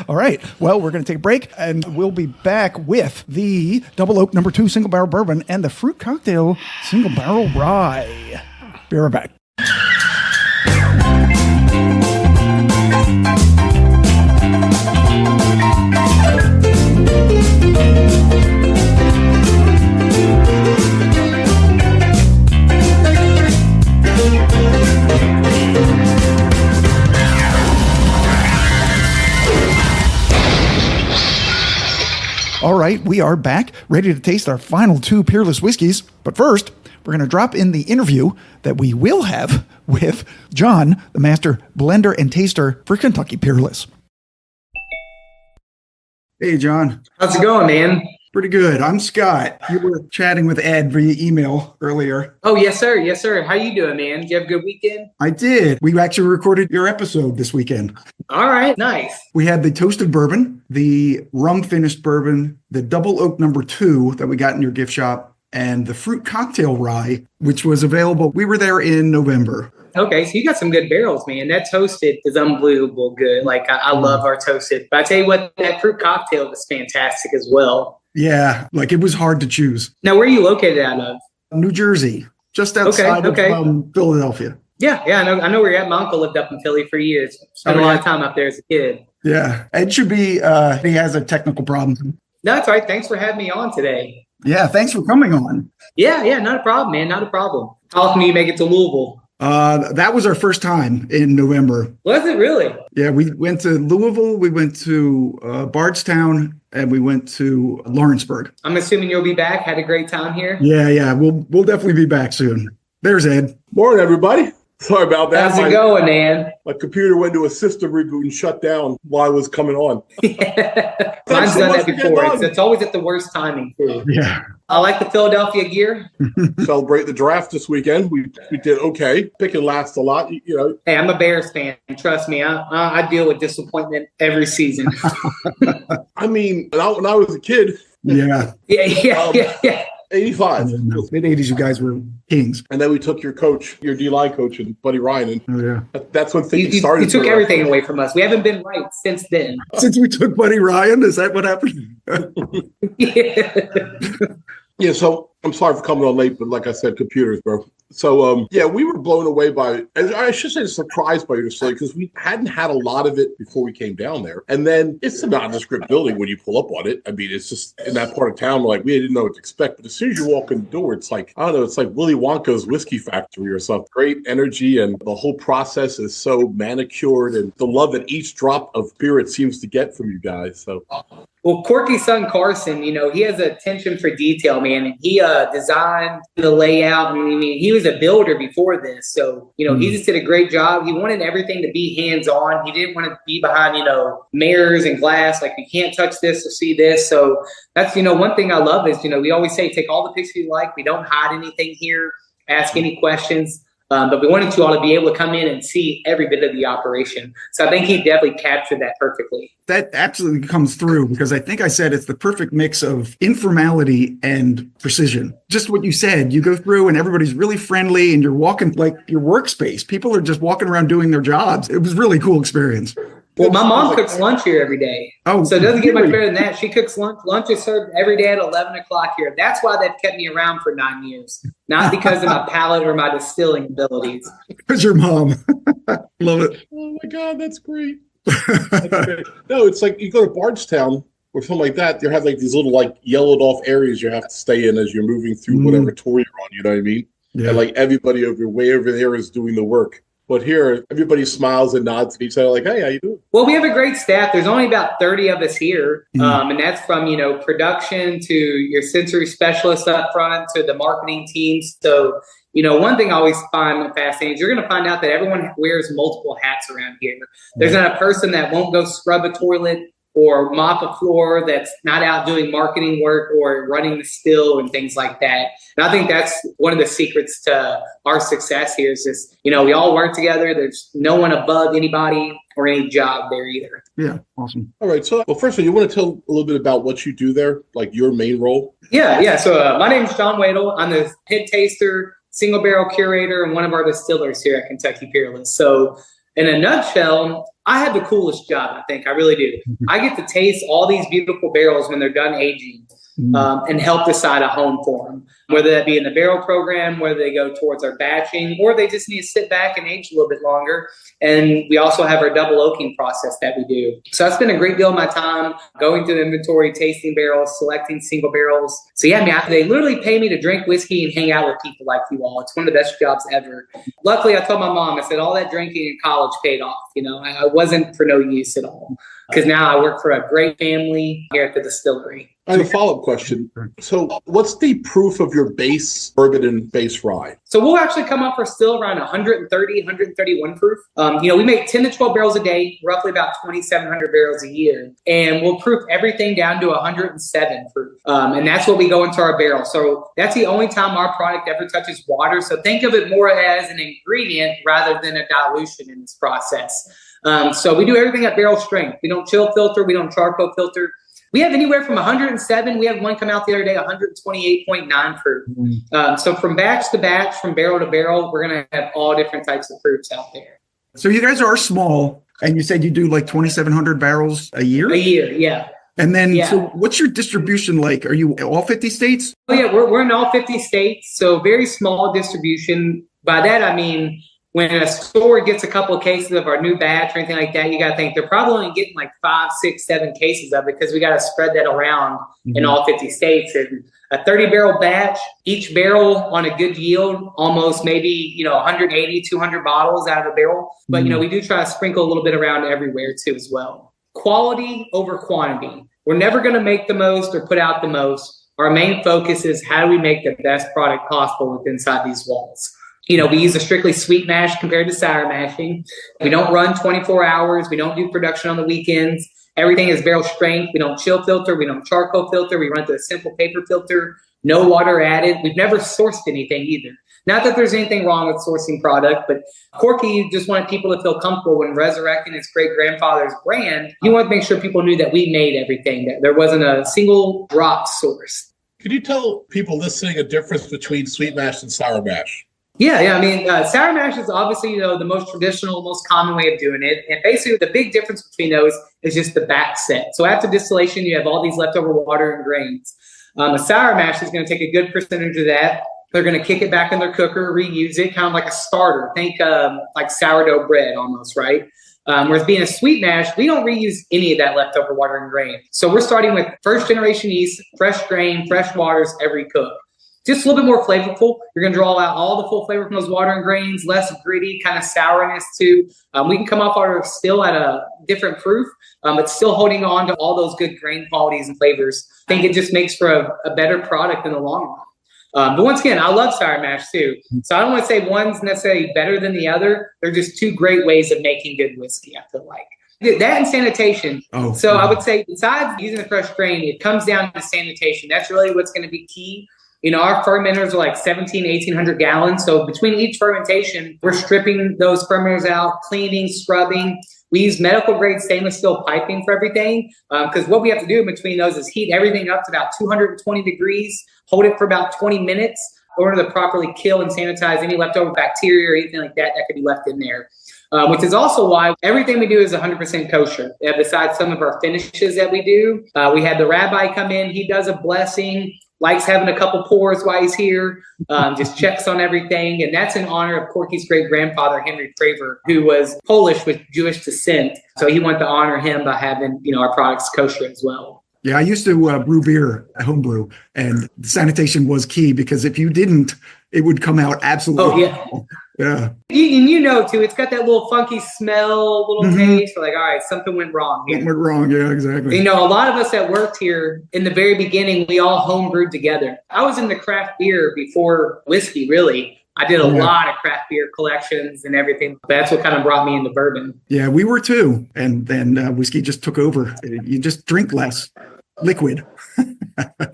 All right. Well, we're going to take a break, and we'll be back with the Double Oak No. 2 Single Barrel Bourbon and the Fruit Cocktail Single Barrel Rye. Be right back. All right, we are back, ready to taste our final 2 Peerless whiskeys. But first, we're going to drop in the interview that we will have with John, the master blender and taster for Kentucky Peerless. Hey, John. How's it going, man? Pretty good. I'm Scott. You were chatting with Ed via email earlier. Oh, yes, sir. Yes, sir. How you doing, man? Did you have a good weekend? I did. We actually recorded your episode this weekend. All right. Nice. We had the toasted bourbon, the rum finished bourbon, the double oak number 2 that we got in your gift shop, and the fruit cocktail rye, which was available. We were there in November. Okay, so you got some good barrels, man. That toasted is unbelievable good. Like, I love our toasted. But I tell you what, that fruit cocktail was fantastic as well. Yeah, like it was hard to choose. Now, where are you located out of? New Jersey, just outside of Philadelphia. Yeah, I know where you're at. My uncle lived up in Philly for years. Spent a lot of time up there as a kid. Yeah, Ed should be, he has a technical problem. No, that's all right. Thanks for having me on today. Yeah, thanks for coming on. Yeah, not a problem, man. Not a problem. How often do you make it to Louisville? That was our first time in November. Was it really? Yeah, we went to Louisville, we went to Bardstown, and we went to Lawrenceburg. I'm assuming you'll be back. Had a great time here? Yeah, we'll definitely be back soon. There's Ed. Morning, everybody. Sorry about that. How's it going, man? My computer went to a system reboot and shut down while I was coming on. Yeah. Mine's done that before. It's always at the worst timing, too. Yeah. I like the Philadelphia gear. Celebrate the draft this weekend. We did okay. Pick and last a lot, you know. Hey, I'm a Bears fan. Trust me, I deal with disappointment every season. I mean, when I was a kid. Yeah. Yeah. 85. Mid-'80s, you guys were kings. And then we took your coach, your D-line coach, and Buddy Ryan. And that's when things started. You took everything away from us. We haven't been right since then. Since we took Buddy Ryan? Is that what happened? Yeah, so I'm sorry for coming on late, but like I said, computers, bro. So, we were blown away by, I should say surprised by your facility because we hadn't had a lot of it before we came down there. And then it's a nondescript building when you pull up on it. I mean, it's just in that part of town, like we didn't know what to expect. But as soon as you walk in the door, it's like, I don't know, it's like Willy Wonka's whiskey factory or something. Great energy, and the whole process is so manicured, and the love that each drop of spirit seems to get from you guys. So. Well, Corky's son Carson, he has a attention for detail, man. And he designed the layout. And I mean, he was a builder before this. So, he just did a great job. He wanted everything to be hands-on. He didn't want to be behind, mirrors and glass. Like, you can't touch this or see this. So that's, one thing I love is, we always say, take all the pictures you like. We don't hide anything here. Ask any questions. But we wanted you all to be able to come in and see every bit of the operation. So I think he definitely captured that perfectly. That absolutely comes through because I think I said it's the perfect mix of informality and precision. Just what you said, you go through and everybody's really friendly and you're walking like your workspace. People are just walking around doing their jobs. It was a really cool experience. Well, my mom cooks lunch here every day. Oh, so it doesn't get much better than that. She cooks lunch. Lunch is served every day at 11 o'clock here. That's why they've kept me around for 9 years. Not because of my palate or my distilling abilities. Because your mom. Love it. Oh, my God, that's great. That's great. No, it's like you go to Bardstown or something like that. They have like these little like yellowed off areas you have to stay in as you're moving through whatever tour you're on. You know what I mean? Yeah. And like everybody way over there is doing the work. But here, everybody smiles and nods at each other like, hey, how you doing? Well, we have a great staff. There's only about 30 of us here. And that's from, production to your sensory specialists up front to the marketing teams. So, one thing I always find fascinating is you're going to find out that everyone wears multiple hats around here. There's not a person that won't go scrub a toilet or mop a floor that's not out doing marketing work or running the still and things like that. And I think that's one of the secrets to our success here is just, we all work together. There's no one above anybody or any job there either. Yeah, awesome. All right. So, well, first of all, you want to tell a little bit about what you do there, like your main role? Yeah. So my name is John Wadle. I'm the head taster, single barrel curator, and one of our distillers here at Kentucky Peerless. So in a nutshell, I have the coolest job, I think. I really do. I get to taste all these beautiful barrels when they're done aging and help decide a home for them, whether that be in the barrel program, whether they go towards our batching, or they just need to sit back and age a little bit longer. And we also have our double oaking process that we do. So I spend a great deal of my time going through the inventory, tasting barrels, selecting single barrels. So yeah, they literally pay me to drink whiskey and hang out with people like you all. It's one of the best jobs ever. Luckily, I told my mom, I said, all that drinking in college paid off. I wasn't for no use at all. because now I work for a great family here at the distillery. I have a follow-up question. So what's the proof of your base bourbon and base rye? So we'll actually come up for still around 130, 131 proof. We make 10 to 12 barrels a day, roughly about 2,700 barrels a year. And we'll proof everything down to 107 proof. And that's what we go into our barrel. So that's the only time our product ever touches water. So think of it more as an ingredient rather than a dilution in this process. So we do everything at barrel strength. We don't chill filter. We don't charcoal filter. We have anywhere from 107. We had one come out the other day, 128.9 proof. So from batch to batch, from barrel to barrel, we're going to have all different types of proofs out there. So you guys are small, and you said you do like 2,700 barrels a year? A year, yeah. And then, so what's your distribution like? Are you all 50 states? Oh, yeah, we're in all 50 states, so very small distribution. By that, I mean, when a store gets a couple of cases of our new batch or anything like that, you got to think they're probably only getting like 5, 6, 7 cases of it because we got to spread that around in all 50 states. And a 30-barrel batch, each barrel on a good yield, almost maybe, 180, 200 bottles out of a barrel. But, we do try to sprinkle a little bit around everywhere too as well. Quality over quantity. We're never going to make the most or put out the most. Our main focus is how do we make the best product possible within inside these walls. We use a strictly sweet mash compared to sour mashing. We don't run 24 hours. We don't do production on the weekends. Everything is barrel strength. We don't chill filter. We don't charcoal filter. We run through a simple paper filter. No water added. We've never sourced anything either. Not that there's anything wrong with sourcing product, but Corky just wanted people to feel comfortable when resurrecting his great-grandfather's brand. He wanted to make sure people knew that we made everything, that there wasn't a single drop source. Can you tell people listening a difference between sweet mash and sour mash? Yeah. I mean, sour mash is obviously, the most traditional, most common way of doing it. And basically the big difference between those is just the back set. So after distillation, you have all these leftover water and grains. A sour mash is going to take a good percentage of that. They're going to kick it back in their cooker, reuse it, kind of like a starter. Think like sourdough bread almost, right? Whereas being a sweet mash, we don't reuse any of that leftover water and grain. So we're starting with first generation yeast, fresh grain, fresh waters every cook. Just a little bit more flavorful. You're going to draw out all the full flavor from those water and grains, less gritty, kind of sourness too. We can come off our still at a different proof, but still holding on to all those good grain qualities and flavors. I think it just makes for a better product in the long run. But once again, I love sour mash too. So I don't want to say one's necessarily better than the other. They're just two great ways of making good whiskey, I feel like. That and sanitation. I would say besides using the fresh grain, it comes down to sanitation. That's really what's going to be key. Our fermenters are like 1,800 gallons. So between each fermentation, we're stripping those fermenters out, cleaning, scrubbing. We use medical grade stainless steel piping for everything because what we have to do in between those is heat everything up to about 220 degrees, hold it for about 20 minutes in order to properly kill and sanitize any leftover bacteria or anything like that could be left in there. Which is also why everything we do is 100% kosher. Besides some of our finishes that we do, we had the rabbi come in. He does a blessing. Likes having a couple pours while he's here, just checks on everything. And that's in honor of Corky's great-grandfather, Henry Craver, who was Polish with Jewish descent. So he wanted to honor him by having, our products kosher as well. Yeah, I used to brew beer, home brew, and sanitation was key because if you didn't, it would come out absolutely. Oh, yeah. Too, it's got that little funky smell, little taste. We're like, all right, something went wrong here. Something went wrong, yeah, exactly. A lot of us that worked here in the very beginning, we all home brewed together. I was in the craft beer before whiskey, really. I did a lot of craft beer collections and everything. That's what kind of brought me into bourbon. Yeah, we were too. And then whiskey just took over. You just drink less liquid.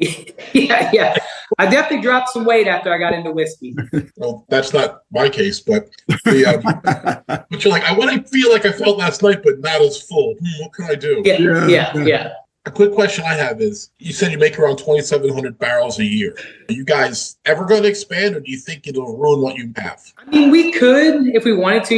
Yeah. I definitely dropped some weight after I got into whiskey. Well, that's not my case, but but you're like, I want to feel like I felt last night, but not as full. What can I do? Yeah. A quick question I have is, you said you make around 2,700 barrels a year. Are you guys ever going to expand, or do you think it'll ruin what you have? I mean, we could if we wanted to.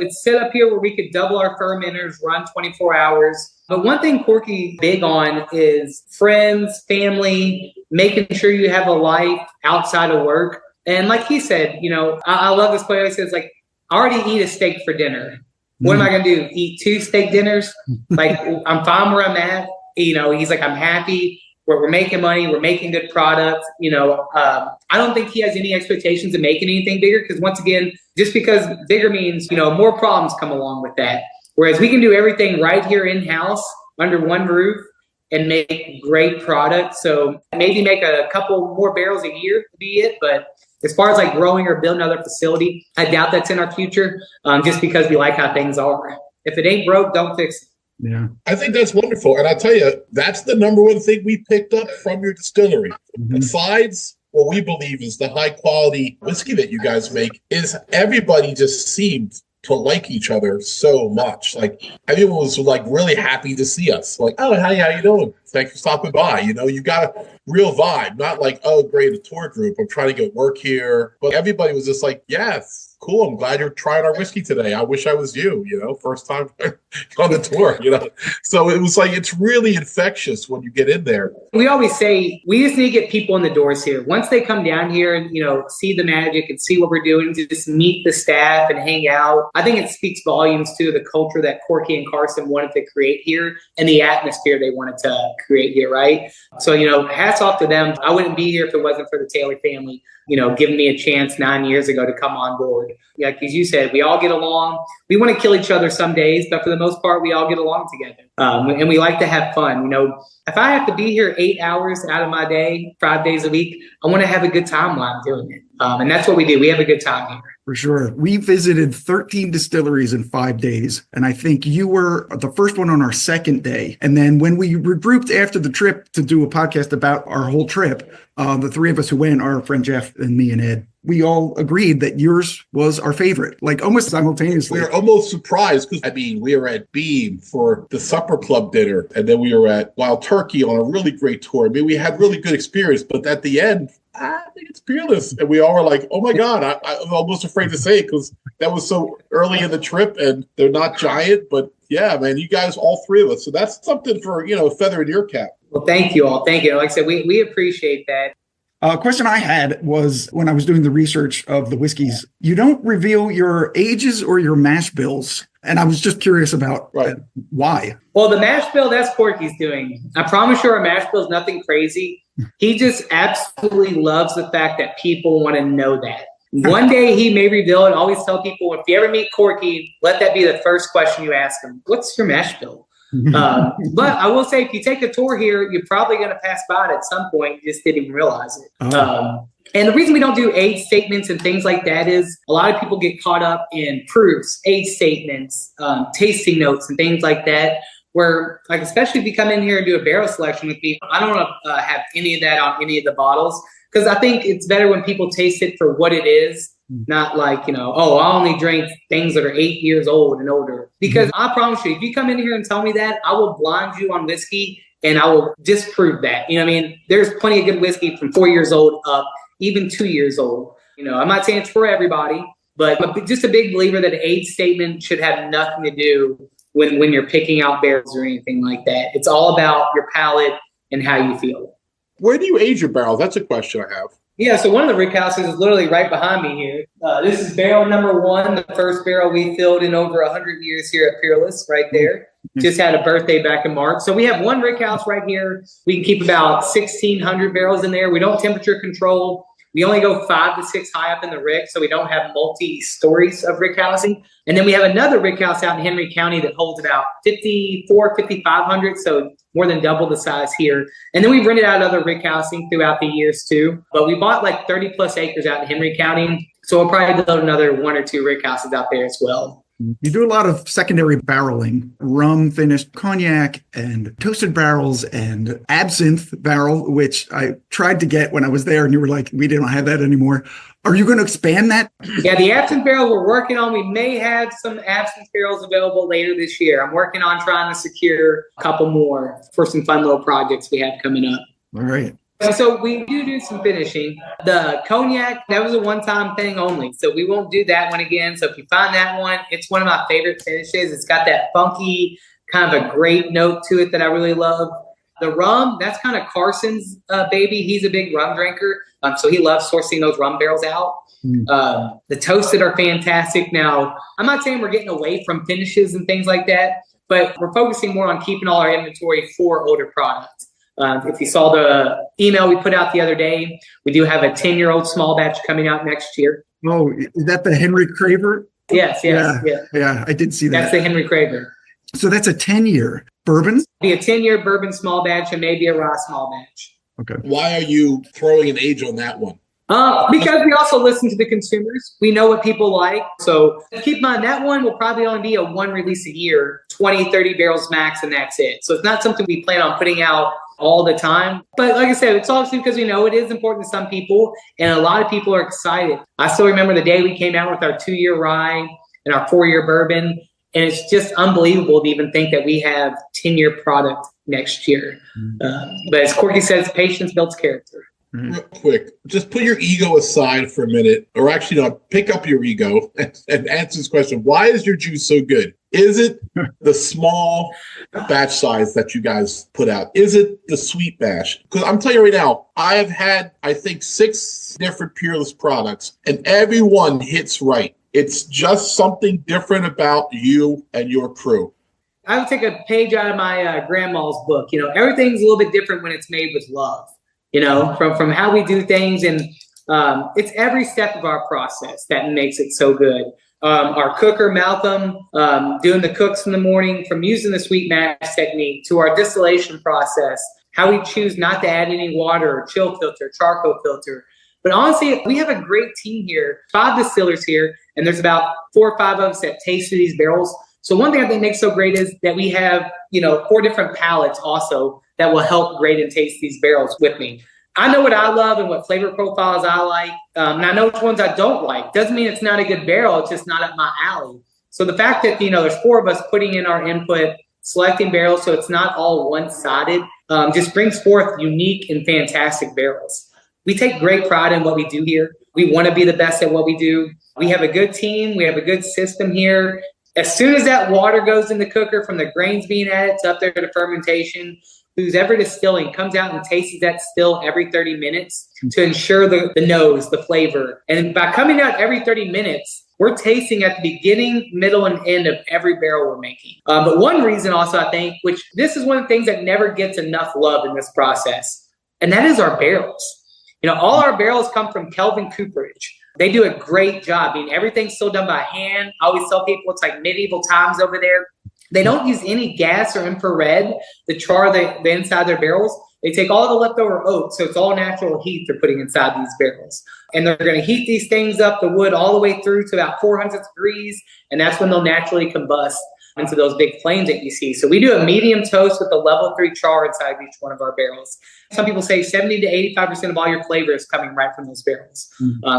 It's set up here where we could double our fermenters, run 24 hours. But one thing Corky big on is friends, family, making sure you have a life outside of work. And like he said, I love this quote. He says, like, I already eat a steak for dinner. What am I going to do? Eat 2 steak dinners? Like, I'm fine where I'm at. He's like, I'm happy. We're making money. We're making good products. I don't think he has any expectations of making anything bigger because once again, just because bigger means, more problems come along with that. Whereas we can do everything right here in-house under one roof and make great products. So maybe make a couple more barrels a year to be it. But as far as like growing or building another facility, I doubt that's in our future, just because we like how things are. If it ain't broke, don't fix it. Yeah. I think that's wonderful. And I tell you, that's the number one thing we picked up from your distillery. Besides what we believe is the high quality whiskey that you guys make, is everybody just seemed to like each other so much. Like everyone was like really happy to see us. Like, oh, hey, how you doing? Thanks for stopping by. You know, you got a real vibe, not like, oh, great, a tour group. I'm trying to get work here. But everybody was just like, yes, cool. I'm glad you're trying our whiskey today. I wish I was you, you know, first time on the tour, you know. So it was like, it's really infectious when you get in there. We always say we just need to get people in the doors here. Once they come down here and, you know, see the magic and see what we're doing, to just meet the staff and hang out. I think it speaks volumes to the culture that Corky and Carson wanted to create here and the atmosphere they wanted to create here, right? So, you know, hats off to them. I wouldn't be here if it wasn't for the Taylor family, you know, giving me a chance 9 years ago to come on board. Like as you said, we all get along. We want to kill each other some days, but for the most part, we all get along together. And we like to have fun. You know, if I have to be here 8 hours out of my day, 5 days a week, I want to have a good time while I'm doing it. And that's what we do. We have a good time here. For sure. We visited 13 distilleries in 5 days. And I think you were the first one on our second day. And then when we regrouped after the trip to do a podcast about our whole trip, the three of us who went, our friend Jeff and me and Ed, we all agreed that yours was our favorite, like almost simultaneously. We were almost surprised because, I mean, we were at Beam for the supper club dinner, and then we were at Wild Turkey on a really great tour. I mean, we had really good experience, but at the end, I think it's Peerless. And we all were like, oh my God, I'm almost afraid to say it because that was so early in the trip and they're not giant. But yeah, man, you guys, all three of us. So that's something for, you know, a feather in your cap. Well, thank you all. Thank you. Like I said, we appreciate that. A question I had was when I was doing the research of the whiskeys, you don't reveal your ages or your mash bills. And I was just curious about why. Well, the mash bill, that's Corky's doing. I promise you our mash bill is nothing crazy. He just absolutely loves the fact that people want to know that. One day he may reveal it. I always tell people, if you ever meet Corky, let that be the first question you ask him. What's your mash bill? But I will say, if you take a tour here, you're probably going to pass by it at some point. You just didn't even realize it. And the reason we don't do age statements and things like that is a lot of people get caught up in proofs, age statements, tasting notes, and things like that. Where, like, especially if you come in here and do a barrel selection with me, I don't want to have any of that on any of the bottles, because I think it's better when people taste it for what it is. Not like, you know, oh, I only drink things that are 8 years old and older. Because I promise you, if you come in here and tell me that, I will blind you on whiskey and I will disprove that. You know what I mean? There's plenty of good whiskey from 4 years old up, even 2 years old. You know, I'm not saying it's for everybody, but I'm just a big believer that an age statement should have nothing to do when you're picking out barrels or anything like that. It's all about your palate and how you feel. Where do you age your barrels? That's a question I have. Yeah, so one of the rick houses is literally right behind me here. This is barrel number 1, the first barrel we filled in over 100 years here at Peerless, right there. Just had a birthday back in March. So we have one rick house right here. We can keep about 1,600 barrels in there. We don't temperature control. We only go 5 to 6 high up in the rick, so we don't have multi-stories of rick housing. And then we have another rick house out in Henry County that holds about 5,500, so more than double the size here. And then we've rented out other rick housing throughout the years too. But we bought like 30 plus acres out in Henry County, so we'll probably build another 1 or 2 rick houses out there as well. You do a lot of secondary barreling, rum finished cognac and toasted barrels and absinthe barrel, which I tried to get when I was there and you were like, we don't have that anymore. Are you going to expand that? Yeah, the absinthe barrel we're working on, we may have some absinthe barrels available later this year. I'm working on trying to secure a couple more for some fun little projects we have coming up. All right. So we do some finishing. The cognac, that was a one-time thing only. So we won't do that one again. So if you find that one, it's one of my favorite finishes. It's got that funky, kind of a great note to it that I really love. The rum, that's kind of Carson's baby. He's a big rum drinker. So he loves sourcing those rum barrels out. The toasted are fantastic. Now, I'm not saying we're getting away from finishes and things like that, but we're focusing more on keeping all our inventory for older products. If you saw the email we put out the other day, we do have a 10-year-old small batch coming out next year. Oh, is that the Henry Craver? Yes. Yeah, I did see that. That's the Henry Craver. So that's a 10-year bourbon? Be a 10-year bourbon small batch and maybe a rye small batch. Okay. Why are you throwing an age on that one? Because we also listen to the consumers. We know what people like. So keep in mind, that one will probably only be a one release a year, 20, 30 barrels max, and that's it. So it's not something we plan on putting out all the time. But like I said, it's obviously because we know it is important to some people, and a lot of people are excited. I still remember the day we came out with our 2-year rye and our 4-year bourbon, and it's just unbelievable to even think that we have 10-year product next year. But as Corky says, patience builds character. Real quick, just put your ego aside for a minute, or actually not, pick up your ego and answer this question. Why is your juice so good? Is it the small batch size that you guys put out? Is it the sweet batch? Because I'm telling you right now, I have had, I think, 6 different Peerless products, and every one hits right. It's just something different about you and your crew. I would take a page out of my grandma's book. You know, everything's a little bit different when it's made with love. You know, from how we do things, and it's every step of our process that makes it so good. Our cooker, Malcolm, doing the cooks in the morning, from using the sweet mash technique to our distillation process, how we choose not to add any water or chill filter, charcoal filter. But honestly, we have a great team here, 5 distillers here, and there's about 4 or 5 of us that taste these barrels. So one thing I think makes so great is that we have, 4 different palates also that will help grade and taste these barrels with me. I know what I love and what flavor profiles I like, and I know which ones I don't like. Doesn't mean it's not a good barrel, it's just not up my alley. So the fact that, there's 4 of us putting in our input, selecting barrels so it's not all one-sided, just brings forth unique and fantastic barrels. We take great pride in what we do here. We want to be the best at what we do. We have a good team. We have a good system here. As soon as that water goes in the cooker, from the grains being added to up there to fermentation, who's ever distilling comes out and tastes that still every 30 minutes to ensure the nose, the flavor. And by coming out every 30 minutes, we're tasting at the beginning, middle, and end of every barrel we're making. But one reason also, I think, which this is one of the things that never gets enough love in this process, and that is our barrels. All our barrels come from Kelvin Cooperage. They do a great job. I mean, everything's still done by hand. I always tell people it's like medieval times over there. They don't use any gas or infrared to char the inside of their barrels. They take all the leftover oak, so it's all natural heat they're putting inside these barrels. And they're going to heat these things up, the wood, all the way through to about 400 degrees, and that's when they'll naturally combust into those big flames that you see. So we do a medium toast with a level 3 char inside of each one of our barrels. Some people say 70 to 85% of all your flavor is coming right from those barrels.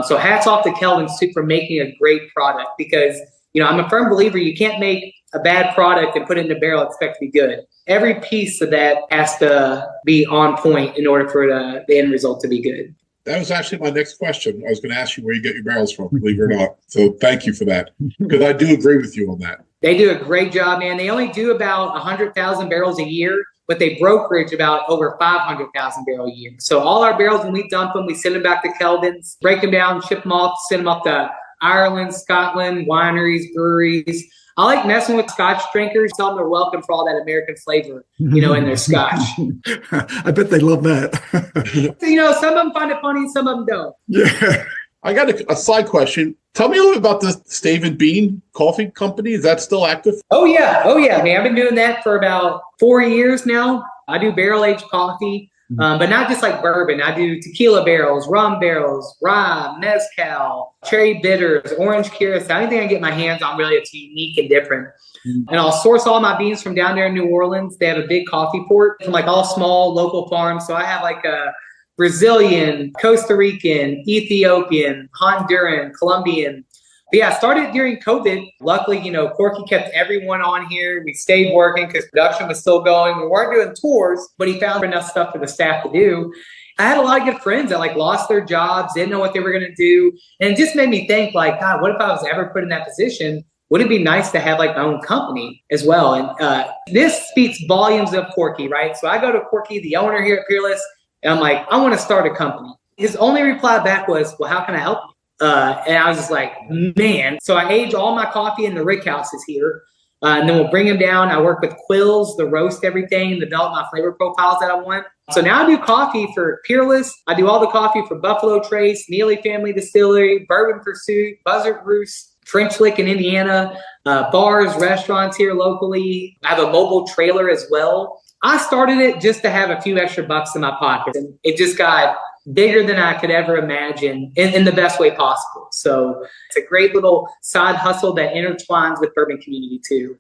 So hats off to Kelvin for making a great product, because I'm a firm believer you can't make a bad product and put it in a barrel and expect to be good. Every piece of that has to be on point in order for the end result to be good. That was actually my next question. I was going to ask you where you get your barrels from, believe it or not. So thank you for that, because I do agree with you on that. They do a great job, man. They only do about 100,000 barrels a year, but they brokerage about over 500,000 barrels a year. So all our barrels, when we dump them, we send them back to Kelvin's, break them down, ship them off, send them up to Ireland, Scotland, wineries, breweries. I like messing with Scotch drinkers. Tell them they're welcome for all that American flavor, in their Scotch. I bet they love that. Some of them find it funny, some of them don't. Yeah. I got a side question. Tell me a little bit about the Stave and Bean coffee company. Is that still active? Oh, yeah. I mean, I've been doing that for about 4 years now. I do barrel-aged coffee, but not just like bourbon. I do tequila barrels, rum barrels, rye, mezcal, cherry bitters, orange curacao. Anything I can get my hands on really it's unique and different. And I'll source all my beans from down there in New Orleans. They have a big coffee port from like all small local farms. So I have like a Brazilian, Costa Rican, Ethiopian, Honduran, Colombian. But yeah, I started during COVID. Luckily, Corky kept everyone on here. We stayed working because production was still going. We weren't doing tours, but he found enough stuff for the staff to do. I had a lot of good friends that lost their jobs, didn't know what they were going to do. And it just made me think God, what if I was ever put in that position? Would it be nice to have my own company as well? And this speaks volumes of Corky, right? So I go to Corky, the owner here at Peerless, and I'm like, I want to start a company. His only reply back was, well, how can I help you? And I was just like, man. So I age all my coffee in the rick houses here. And then we'll bring them down. I work with quills to roast everything, develop my flavor profiles that I want. So now I do coffee for Peerless. I do all the coffee for Buffalo Trace, Neely Family Distillery, Bourbon Pursuit, Buzzard Roost, French Lick in Indiana, bars, restaurants here locally. I have a mobile trailer as well. I started it just to have a few extra bucks in my pocket, and it just got bigger than I could ever imagine in the best way possible. So it's a great little side hustle that intertwines with bourbon community too.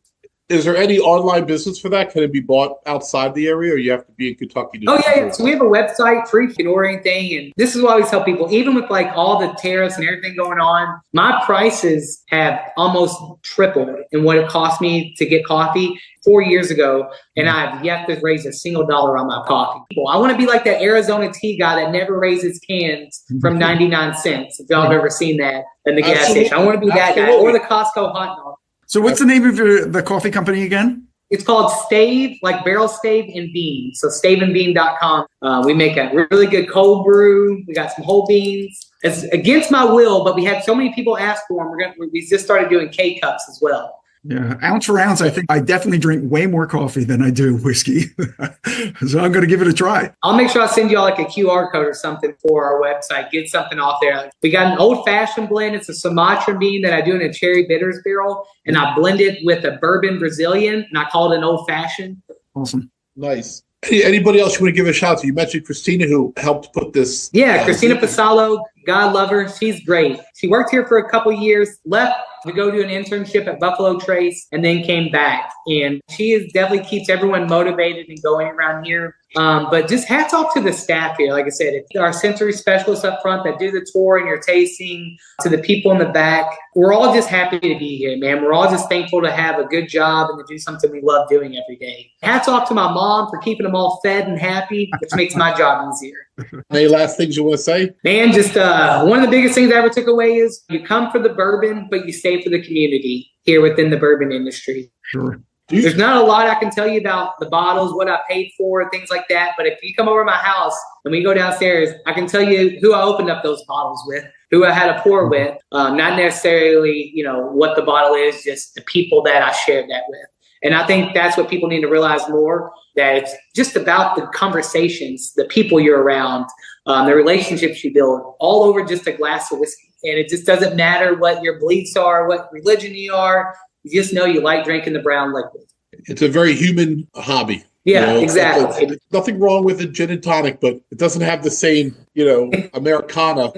Is there any online business for that? Can it be bought outside the area, or you have to be in Kentucky? Oh, yeah. So we have a website, free, you can order anything. And this is what I always tell people, even with like all the tariffs and everything going on, my prices have almost tripled in what it cost me to get coffee 4 years ago. And I've yet to raise a single dollar on my coffee. I want to be like that Arizona tea guy that never raises cans from 99 cents. If y'all have ever seen that in the gas station, I want to be that guy, or the Costco hot dog. So what's the name of the coffee company again? It's called Stave, like barrel stave and bean. So staveandbean.com. We make a really good cold brew. We got some whole beans. It's against my will, but we had so many people ask for them. We just started doing K-Cups as well. Yeah, ounce for ounce, I think I definitely drink way more coffee than I do whiskey. So I'm going to give it a try. I'll make sure I send y'all like a QR code or something for our website. Get something off there. We got an old-fashioned blend. It's a Sumatra bean that I do in a cherry bitters barrel, and I blend it with a bourbon Brazilian, and I call it an old-fashioned. Awesome. Nice. Anybody else you want to give a shout out to? You mentioned Christina, who helped put this. Yeah, Christina Pasalo, God love her. She's great. She worked here for a couple years, left to go do an internship at Buffalo Trace, and then came back. And she definitely keeps everyone motivated and going around here. But just hats off to the staff here. Like I said, it's our sensory specialists up front that do the tour and your tasting, to the people in the back. We're all just happy to be here, man. We're all just thankful to have a good job and to do something we love doing every day. Hats off to my mom for keeping them all fed and happy, which makes my job easier. Any last things you want to say? Man, just one of the biggest things I ever took away is you come for the bourbon, but you stay for the community here within the bourbon industry. Sure. There's not a lot I can tell you about the bottles, what I paid for, things like that. But if you come over to my house and we go downstairs, I can tell you who I opened up those bottles with, who I had a pour with. Not necessarily, what the bottle is, just the people that I shared that with. And I think that's what people need to realize more, that it's just about the conversations, the people you're around, the relationships you build, all over just a glass of whiskey. And it just doesn't matter what your beliefs are, what religion you are. You just know you like drinking the brown liquid. It's a very human hobby. Yeah, exactly. Nothing wrong with a gin and tonic, but it doesn't have the same, Americana.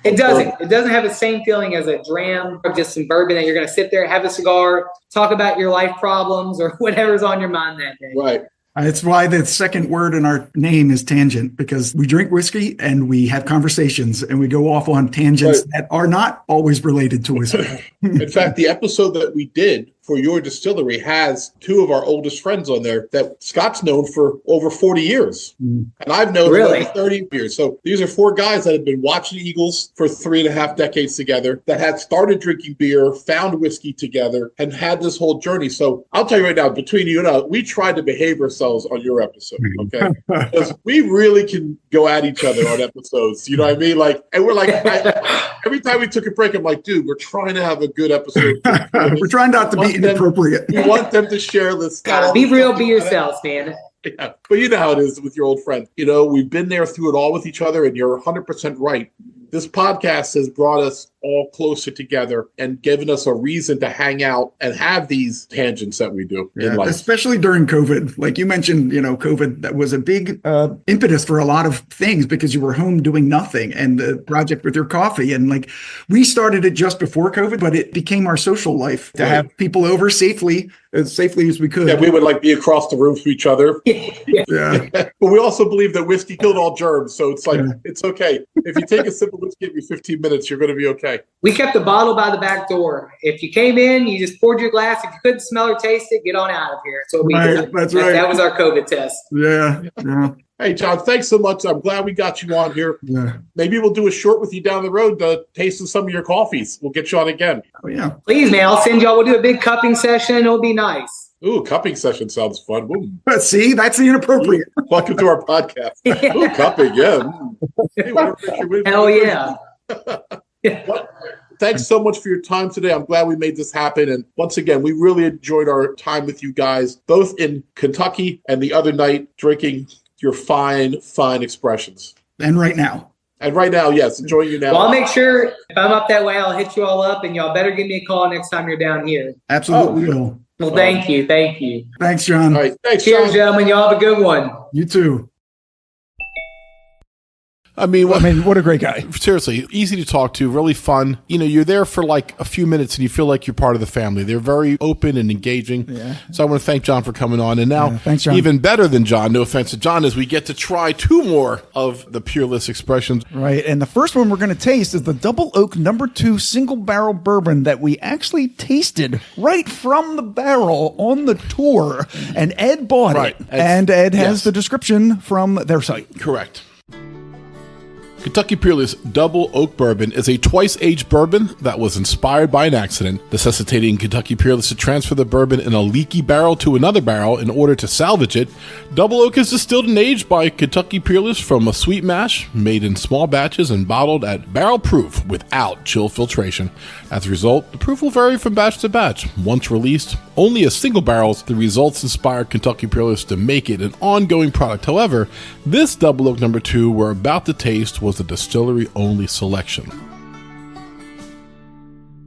It doesn't. It doesn't have the same feeling as a dram or just some bourbon that you're going to sit there, have a cigar, talk about your life problems or whatever's on your mind that day. Right. It's why the second word in our name is tangent, because we drink whiskey and we have conversations and we go off on tangents that are not always related to whiskey. In fact, the episode that we did for your distillery has two of our oldest friends on there that Scott's known for over 40 years. And I've known for over 30 years. So these are four guys that have been watching the Eagles for 3.5 decades together, that had started drinking beer, found whiskey together, and had this whole journey. So I'll tell you right now, between you and I, we tried to behave ourselves on your episode, okay? Because we really can go at each other on episodes. You know what I mean? And we're like, every time we took a break, I'm like, dude, we're trying to have a good episode. We're trying not to be inappropriate. We want them to share this. Be real, be yourselves, man. Yeah. But you know how it is with your old friend. We've been there through it all with each other, and you're 100% right. This podcast has brought us all closer together and given us a reason to hang out and have these tangents that we do in life. Especially during COVID. Like you mentioned, COVID, that was a big impetus for a lot of things because you were home doing nothing, and the project with your coffee. And we started it just before COVID, but it became our social life to have people over safely as we could. Yeah, we would be across the room from each other. Yeah. But we also believe that whiskey killed all germs. So it's it's okay. If you take a sip of whiskey every 15 minutes, you're going to be okay. We kept the bottle by the back door. If you came in, you just poured your glass. If you couldn't smell or taste it, get on out of here. That's what we did. That's right. That was our COVID test. Yeah. Hey, John, thanks so much. I'm glad we got you on here. Yeah. Maybe we'll do a short with you down the road tasting some of your coffees. We'll get you on again. Oh, yeah. Please, man. I'll send y'all. We'll do a big cupping session. It'll be nice. Ooh, cupping session sounds fun. But see, that's the inappropriate. Welcome to our podcast. Ooh, cupping, yeah. Hey, hell yeah. Thanks so much for your time today. I'm glad we made this happen. And once again, we really enjoyed our time with you guys, both in Kentucky and the other night drinking your fine expressions. And right now. And right now, yes, enjoying you now. Well, I'll make sure if I'm up that way, I'll hit you all up, and y'all better give me a call next time you're down here. Absolutely will. Well, thank you. Thanks, John. All right, thanks, Cheers, John. gentlemen. Y'all have a good one. You too. I mean, What a great guy. seriously, easy to talk to, really fun. You know, you're there for like a few minutes and you feel like you're part of the family. They're very open and engaging. Yeah. So I want to thank John for coming on. And now, thanks, John. even better than John, no offense to John, is we get to try 2 more of the Peerless expressions. Right. And the first one we're going to taste is the Double Oak No. 2 Single Barrel Bourbon that we actually tasted right from the barrel on the tour. And Ed bought Right. it. And Ed has Yes. the description from their site. Correct. Kentucky Peerless Double Oak Bourbon is a twice-aged bourbon that was inspired by an accident, necessitating Kentucky Peerless to transfer the bourbon in a leaky barrel to another barrel in order to salvage it. Double Oak is distilled and aged by Kentucky Peerless from a sweet mash made in small batches and bottled at barrel proof without chill filtration. As a result, the proof will vary from batch to batch. Once released only as single barrels, the results inspired Kentucky Peerless to make it an ongoing product. However, this Double Oak No. 2 we're about to taste was a distillery-only selection.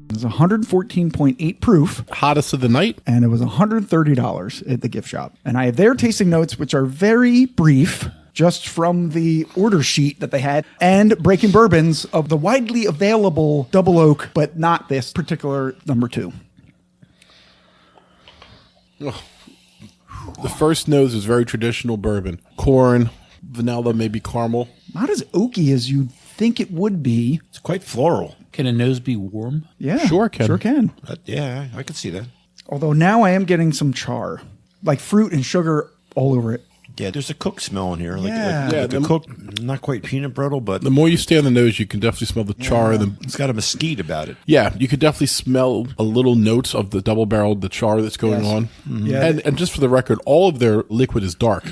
It was 114.8 proof. Hottest of the night? And it was $130 at the gift shop. And I have their tasting notes, which are very brief, just from the order sheet that they had, and breaking bourbons of the widely available Double Oak, but not this particular No. 2. The first nose is very traditional bourbon. Corn, vanilla, maybe caramel. Not as oaky as you'd think it would be. It's quite floral. Can a nose be warm? Yeah, Sure can. Sure can. Yeah, I could see that. Although now I am getting some char, like fruit and sugar all over it. Yeah, there's a cooked smell in here. Yeah. Like a cooked, not quite peanut brittle, but The more you stay on the nose, you can definitely smell the char. it's got a mesquite about it. Yeah, you could definitely smell a little notes of the double barreled, the char that's going Yes. on. Yeah. And just for the record, all of their liquid is dark.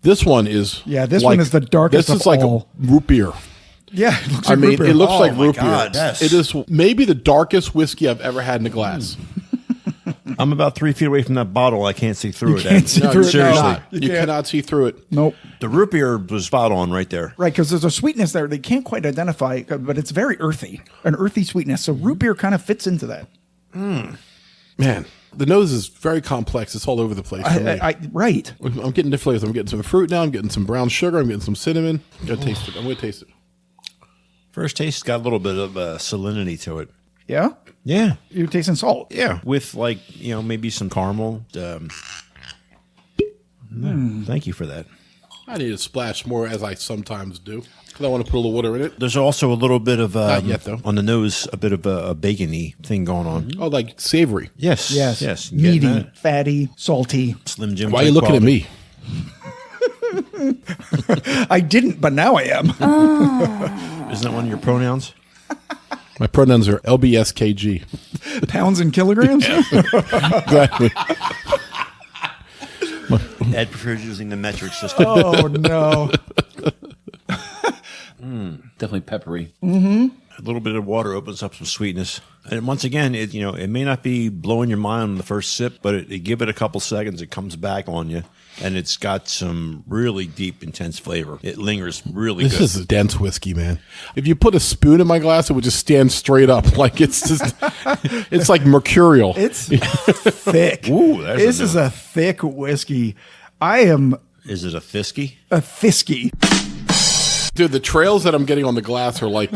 This one is This one is the darkest This is of like all. a root beer. Yeah, it looks I like mean, root beer. it looks Oh like my root God, beer. yes. It is maybe the darkest whiskey I've ever had in a glass. I'm about 3 feet away from that bottle. I can't see through it. can't see No, through it, no. seriously. Not. You can't. cannot see through it. Nope. The root beer was spot on right there. Right, because there's a sweetness there they can't quite identify, but it's very earthy, an earthy sweetness. So root beer kind of fits into that. Man, the nose is very complex. It's all over the place for me. Right. I'm getting different flavors. I'm getting some fruit now. I'm getting some brown sugar. I'm getting some cinnamon. I'm going to taste it. I'm going to taste it. First taste got a little bit of salinity to it. Yeah. Yeah. You're tasting salt. Yeah. With maybe some caramel. Thank you for that. I need to splash more, as I sometimes do, because I want to put a little water in it. There's also a little bit of, Not yet, though. on the nose, a bit of a bacon-y thing going on. Oh, like savory. Yes. Yes. Yes. You getting Meaty, that? fatty, salty. Slim Jim. Why are you type looking at quality. me? I didn't, but now I am. Isn't that one of your pronouns? My pronouns are LBSKG. Pounds and kilograms? Exactly. Ed prefers using the metric system. Oh, no. Definitely peppery. A little bit of water opens up some sweetness. And once again, it may not be blowing your mind on the first sip, but it give it a couple seconds, it comes back on you, and it's got some really deep, intense flavor. It lingers really This good. is a dense whiskey, man. If you put a spoon in my glass, it would just stand straight up. Like it's just, it's like mercurial. It's thick. Ooh, there's this a is a thick whiskey. I am Is it a Fisky? a thisky. Dude, the trails that I'm getting on the glass are like,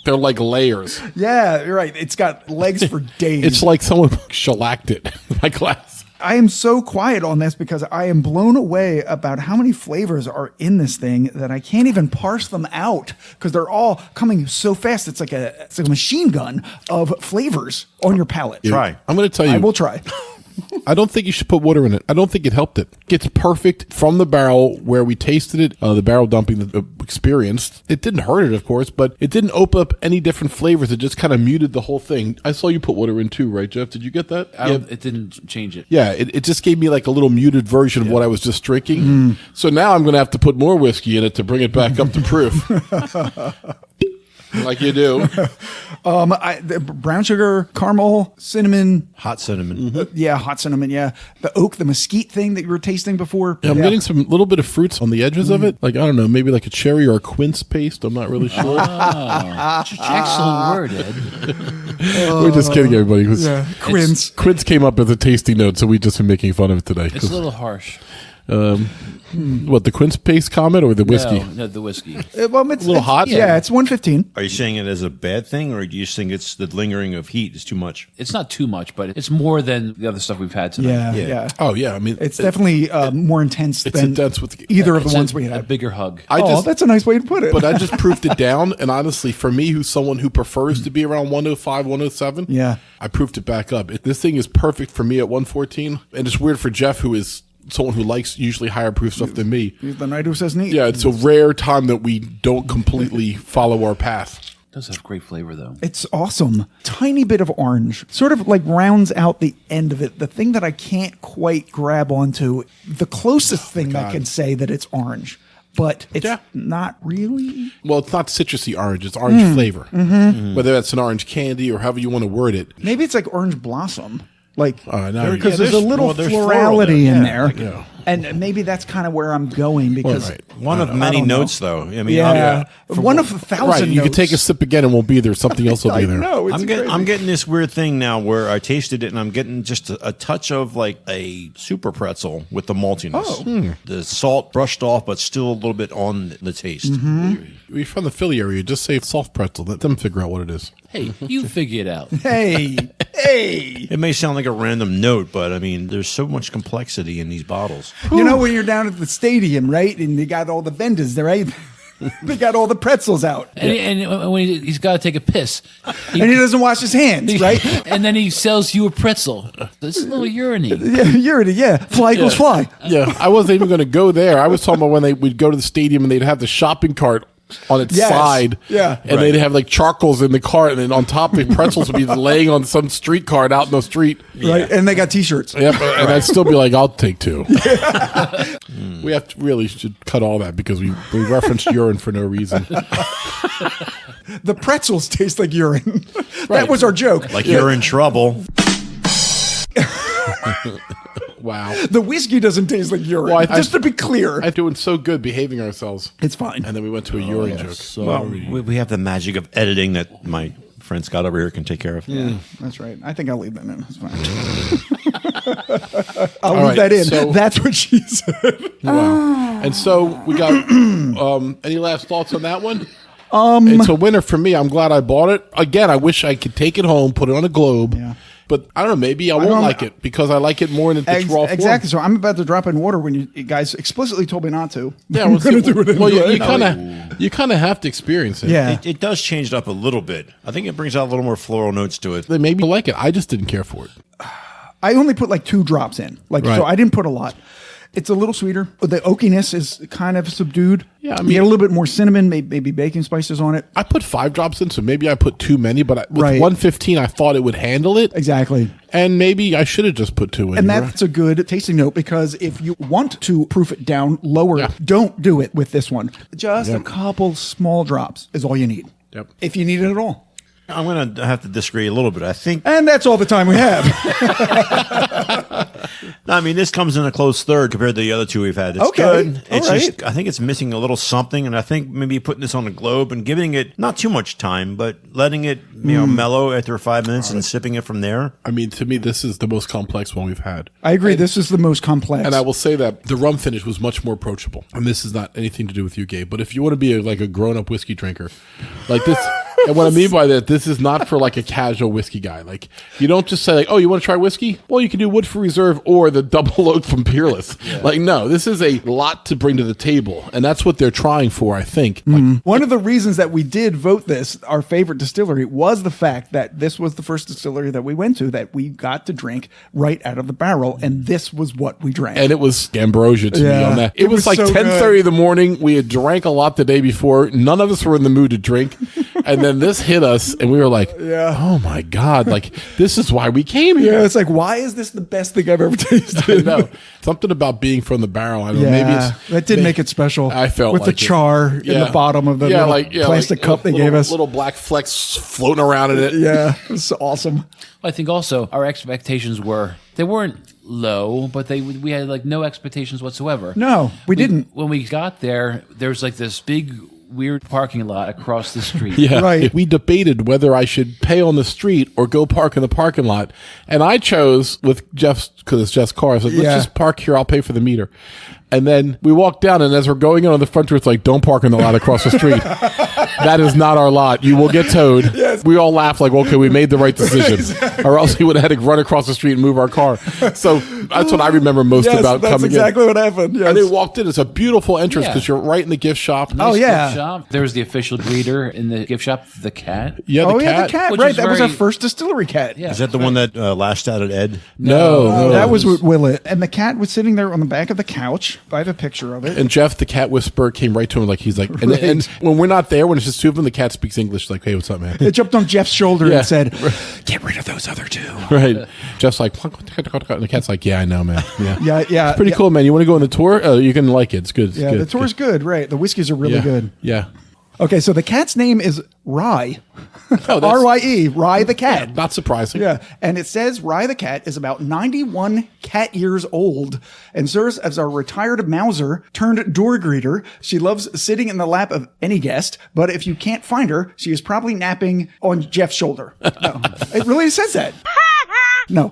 they're like layers. Yeah, you're right. It's got legs for days. It's like someone shellacked it in my glass. I am so quiet on this because I am blown away about how many flavors are in this thing that I can't even parse them out because they're all coming so fast. It's like a machine gun of flavors on your palate. Try. I'm going to tell you. I will try. I don't think you should put water in it. I don't think it helped it. It's perfect from the barrel where we tasted it, the barrel dumping that experienced. It didn't hurt it, of course, but it didn't open up any different flavors. It just kind of muted the whole thing. I saw you put water in too, right, Jeff? Did you get that? It didn't change it. Yeah, it just gave me like a little muted version of what I was just drinking. So now I'm going to have to put more whiskey in it to bring it back up to proof. like you do. The brown sugar, caramel, cinnamon. Hot cinnamon. Yeah, hot cinnamon. Yeah, the oak, the mesquite thing that you were tasting before. Yeah, I'm getting some little bit of fruits on the edges of it. Like, I don't know, maybe like a cherry or a quince paste. I'm not really sure. Excellent word, Ed. We're just kidding, everybody. It was- Quince. Quince came up as a tasty note, so we just been making fun of it today. It's a little harsh. What, the quince paste comment or the whiskey? No, the whiskey. Well, it's A little hot? Yeah, it's 115. Are you saying it as a bad thing, or do you think it's the lingering of heat is too much? It's not too much, but it's more than the other stuff we've had tonight. Yeah, Yeah. yeah. Oh, yeah. I mean, It's definitely more intense it's than intense with either of It's the ones a, we a had. bigger hug. That's a nice way to put it. but I just proofed it down. And honestly, for me, who's someone who prefers to be around 105, 107, Yeah. I proofed it back up. This thing is perfect for me at 114. And it's weird for Jeff, who is someone who likes usually higher proof stuff than me. He's the night who says neat. Yeah, it's a rare time that we don't completely follow our path. It does have great flavor, though. It's awesome. Tiny bit of orange sort of like rounds out the end of it. The thing that I can't quite grab onto, the closest thing that can say that it's orange, but it's not really. Well, it's not citrusy orange. It's orange flavor. Whether that's an orange candy or however you want to word it. Maybe it's like orange blossom. Like, now because you're- there's a little there's floral florality there. in Yeah, there. And maybe that's kind of where I'm going because right. One of many don't know. notes, though. I mean, yeah, one of a thousand. Right, you can notes. take a sip again and won't be there. Something else will I be there. know. It's I'm getting this weird thing now where I tasted it and I'm getting just a touch of like a super pretzel with the maltiness. Oh. The salt brushed off, but still a little bit on the taste. You're from the Philly area. Just say soft pretzel. Let them figure out what it is. Hey, you figure it out. Hey. It may sound like a random note, but I mean, there's so much complexity in these bottles. You know when you're down at the stadium, right? And they got all the vendors there, right? They got all the pretzels out. And when he's got to take a piss, And he doesn't wash his hands, right? and then he sells you a pretzel. This is a little urine. Yeah, you're in it. Yeah. Fly equals fly. Yeah, I wasn't even going to go there. I was talking about when they would go to the stadium and they'd have the shopping cart on its Yes. side. Yeah. And they'd have like charcoals in the cart, and then on top the pretzels would be laying on some street cart out in the street. Right. And they got t-shirts. Yep. And I'd still be like, I'll take two. We have to really should cut all that because we referenced urine for no reason. The pretzels taste like urine. Right. That was our joke. Like you're in trouble. Wow. The whiskey doesn't taste like urine. Well, Just to be clear. I'm doing so good behaving ourselves. It's fine. And then we went to a urine joke. Well, we have the magic of editing that my friend Scott over here can take care of. Yeah, that's right. I think I'll leave that in. It's fine. I'll All leave right, that in. so- That's what she said. Wow. And so we got any last thoughts on that one? It's a winner for me. I'm glad I bought it. Again, I wish I could take it home, put it on a globe. Yeah. But I don't know, maybe I won't don't- like it because I like it more in its raw form. Exactly. So I'm about to drop in water when you guys explicitly told me not to. Yeah, I'm going to do it well, anyway. you kind of have to experience it. Yeah. It does change it up a little bit. I think it brings out a little more floral notes to it. They maybe like it. I just didn't care for it. I only put like 2 drops in. Like, Right. so I didn't put a lot. It's a little sweeter. The oakiness is kind of subdued. Yeah, I you mean- get a little bit more cinnamon, maybe baking spices on it. I put 5 drops in, so maybe I put too many. But with Right. 115, I thought it would handle it. Exactly. And maybe I should have just put 2 in. And You're that's a good tasting note because if you want to proof it down lower, Yeah. don't do it with this one. Just a couple small drops is all you need. Yep. If you need it at all. I'm going to have to disagree a little bit. I think, And that's all the time we have. I mean, this comes in a close third compared to the other two we've had. It's Okay, good. It's all right. just, I think it's missing a little something. And I think maybe putting this on a globe and giving it not too much time, but letting it, mellow after 5 minutes and sipping it from there. I mean, to me, this is the most complex one we've had. I agree. This is the most complex. And I will say that the rum finish was much more approachable. And this is not anything to do with you, Gabe. But if you want to be like a grown-up whiskey drinker, like this, and what I mean by that, this is not for like a casual whiskey guy. Like, you don't just say like, oh, you want to try whiskey? Well, you can do Woodford Reserve or the double oak from Peerless. Like, no, this is a lot to bring to the table. And that's what they're trying for, I think. Like, One of the reasons that we did vote this our favorite distillery was the fact that this was the first distillery that we went to that we got to drink right out of the barrel, and this was what we drank. and it was ambrosia to me Yeah. on that. It It was was like so 10:30 in the morning. We had drank a lot the day before. None of us were in the mood to drink. And then this hit us, and we were like, oh my God, like, this is why we came here. Yeah, it's like, why is this the best thing I've ever I tasted? know. Something about being from the barrel. I don't know. Yeah, Maybe it's, that did make it special. I felt with like the it. char in the bottom of the plastic cup they gave us. Little black flecks floating around in it. Yeah, it's awesome. I think also our expectations they weren't low, but we had like no expectations whatsoever. No, we didn't. When we got there was like this big weird parking lot across the street. Yeah, Right. We debated whether I should pay on the street or go park in the parking lot, and I chose with Jeff's because it's Jeff's car. I said, "Let's just park here. I'll pay for the meter." And then we walked down, and as we're going in on the front door, it's like, "Don't park in the lot across the street. That is not our lot. You will get towed." Yes. We all laughed like, "Okay, we made the right decision," or else he would have had to run across the street and move our car. So that's what I remember most about that's coming exactly in. what happened. Yes. And then we walked in. It's a beautiful entrance Yeah. because you're right in the gift shop. Oh, yeah. Gift shop. There was the official breeder in the gift shop, the cat. Yeah, Oh, the yeah, cat. the cat. Which Right, is that was our very- first distillery cat. Yeah. Is that the one that lashed out at Ed? No, That was with Willett. And the cat was sitting there on the back of the couch. I have a picture of it. And Jeff, the cat whisperer, came right to him like he's like, and when we're not there, when it's just two of them, the cat speaks English like, "Hey, what's up, man?" It jumped on Jeff's shoulder Yeah. and said, "Get rid of those other two." Right. Jeff's like, and the cat's like, "Yeah, I know, man. Yeah, Yeah, yeah. pretty cool, man. You want to go on the tour? You're gonna like it. It's good. It's Yeah, good. the tour's good, right? The whiskeys are really Yeah. good. Yeah. Okay, so the cat's name is Rye. Oh, that's R-Y-E, Rye the cat. not surprising. Yeah, and it says Rye the cat is about 91 cat years old and serves as our retired Mauser turned door greeter. She loves sitting in the lap of any guest, but if you can't find her, she is probably napping on Jeff's shoulder. No, it really says that. No.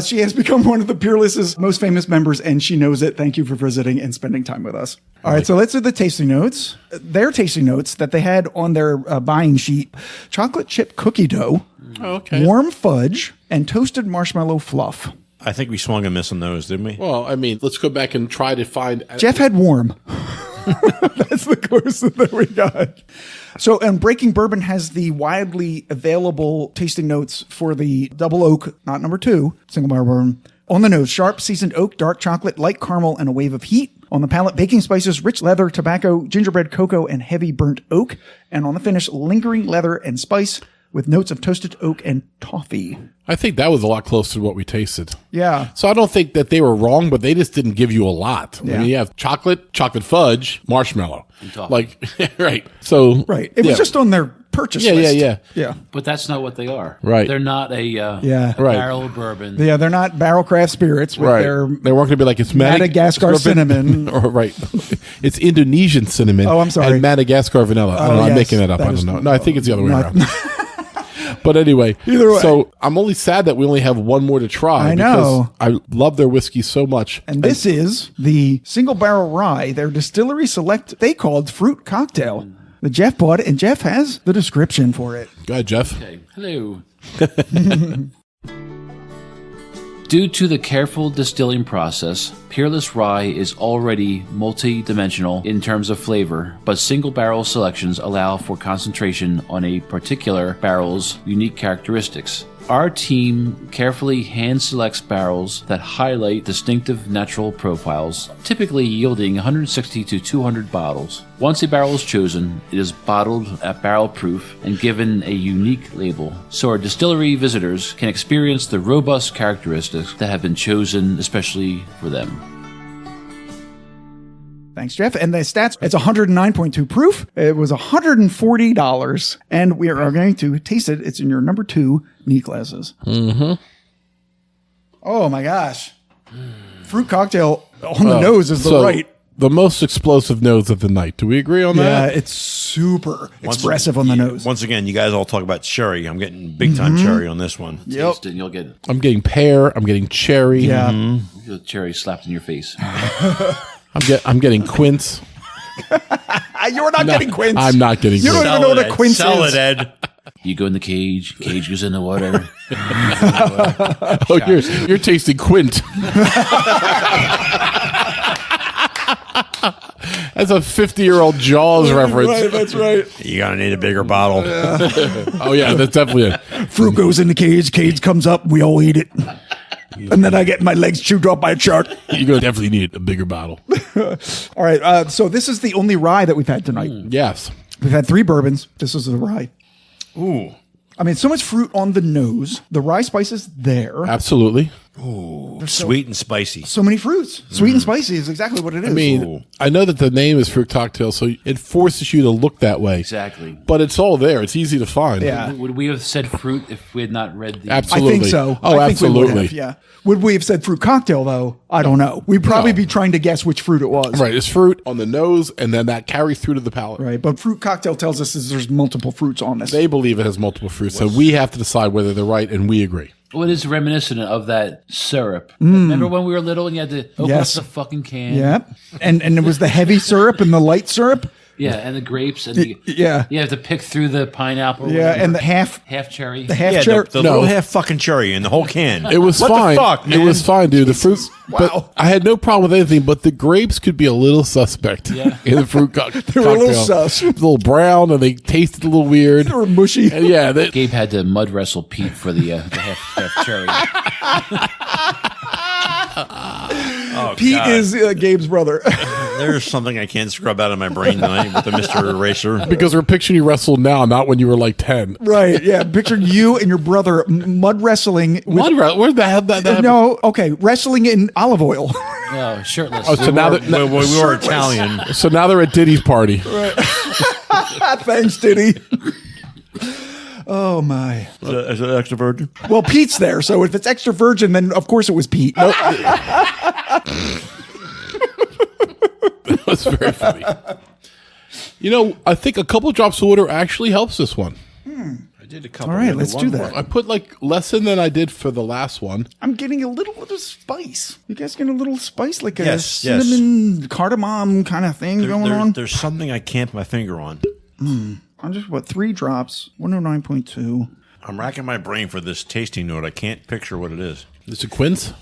She has become one of the Peerless's most famous members, and she knows it. Thank you for visiting and spending time with us. All right, so let's do the tasting notes. Their tasting notes that they had on their buying sheet: chocolate chip cookie dough, Oh, okay. warm fudge, and toasted marshmallow fluff. I think we swung a miss on those, didn't we? Well, I mean, let's go back and try to find. Jeff had warm. That's the closest that we got. So, and Breaking Bourbon has the widely available tasting notes for the double oak, not number 2, single barrel bourbon. On the nose, sharp seasoned oak, dark chocolate, light caramel, and a wave of heat. On the palate, baking spices, rich leather, tobacco, gingerbread, cocoa, and heavy burnt oak. And on the finish, lingering leather and spice with notes of toasted oak and toffee. I think that was a lot closer to what we tasted. Yeah. So I don't think that they were wrong, but they just didn't give you a lot. Yeah. I mean, you have chocolate fudge, marshmallow. toffee. Like, right. So, Right. It was yeah. just on their purchase Yeah, list. yeah. Yeah. But that's not what they are. Right. They're not a Yeah. Right. barrel of bourbon. Yeah, they're not barrel craft spirits with Right. their They weren't going to be like, it's Madagascar cinnamon. or, right. It's Indonesian cinnamon. Oh, I'm sorry. And Madagascar vanilla. I don't Oh, know. I'm yes. making that up. That I is- don't know. No, I think it's the other way not- around. But anyway, Either way. so I'm only sad that we only have one more to try. I know. Because I love their whiskey so much. And this is the single barrel rye, their distillery select, they called fruit cocktail. The Jeff bought it, and Jeff has the description for it. Go ahead, Jeff. Okay. Hello. Due to the careful distilling process, Peerless Rye is already multi-dimensional in terms of flavor, but single barrel selections allow for concentration on a particular barrel's unique characteristics. Our team carefully hand selects barrels that highlight distinctive natural profiles, typically yielding 160 to 200 bottles. Once a barrel is chosen, it is bottled at barrel proof and given a unique label, so our distillery visitors can experience the robust characteristics that have been chosen especially for them. Thanks, Jeff. And the stats, it's 109.2 proof. It was $140, and we are going to taste it. It's in your number 2 neat glasses. Mm-hmm. Oh, my gosh. Fruit cocktail on the nose is the right. The most explosive nose of the night. Do we agree on Yeah, that? it's super expressive on the nose. Once again, you guys all talk about cherry. I'm getting big time cherry on this one. Yep. Taste it and you'll get I'm getting pear. I'm getting cherry. Yeah. the cherry slapped in your face. I'm getting quince. You're not getting quince. I'm not getting You don't quince. even know what a quince Sell is. it, Ed. You go in the cage goes in the water. Oh, you're tasting quint. That's a 50-year-old Jaws reference. Right, that's right. You're going to need a bigger bottle. Oh, yeah, that's definitely it. Fruit goes in the cage comes up, we all eat it. And then I get my legs chewed off by a shark. You're going to definitely need a bigger bottle. All right, so this is the only rye that we've had tonight. Yes. We've had 3 bourbons. This is the rye. Ooh. I mean, so much fruit on the nose. The rye spice is there. Absolutely. Sweet and spicy. So many fruits. Sweet and spicy is exactly what it is. I mean, I know that the name is fruit cocktail, so it forces you to look that way. Exactly. But it's all there. It's easy to find. Yeah. Would we have said fruit if we had not read the... Absolutely. I think so. Oh, I think we would absolutely. have, yeah. Would we have said fruit cocktail, though? I don't know. We'd probably be trying to guess which fruit it was. Right. It's fruit on the nose, and then that carries through to the palate. Right. But fruit cocktail tells us is there's multiple fruits on this. They believe it has multiple fruits, so we have to decide whether they're right, and we agree. Well, it is reminiscent of that syrup. Remember when we were little and you had to open Yes. up the fucking can? Yeah. And it was the heavy syrup and the light syrup. Yeah, and the grapes. And the, Yeah. You have to pick through the pineapple. Yeah. whatever. And the half Half-cherry. cherry. The little half fucking cherry in the whole can. It was what fine. The fuck, man? It was fine, dude. The fruit. Wow. But I had no problem with anything, but the grapes could be a little suspect in the fruit cocktail. They were a little sus. A little brown, and they tasted a little weird. They were mushy. And yeah, they, Gabe had to mud wrestle Pete for the half-cherry. Oh, Pete God. is Gabe's brother. There's something I can't scrub out of my brain tonight with the Mr. Eraser. because we're picturing you wrestled now, not when you were like 10. Right. Yeah. Picture you and your brother mud wrestling. With, Where the hell that happen? no. Okay. Wrestling in olive oil. No, shirtless. Oh, so now we that were Italian. so now they're at Diddy's party. Thanks, Diddy. Oh, my. Is it extra virgin? Well, Pete's there. So if it's extra virgin, then of course it was Pete. That was very funny. You know, I think a couple drops of water actually helps this one. I did a couple. All right. Let's do that. I put like less in than I did for the last one. I'm getting a little bit of spice. You guys getting a little spice, like a Yes, yes. cinnamon cardamom kind of thing going on? There's something I can't put my finger on. I'm just, 3 drops, 109.2. I'm racking my brain for this tasting note. I can't picture what it is. Is it quince?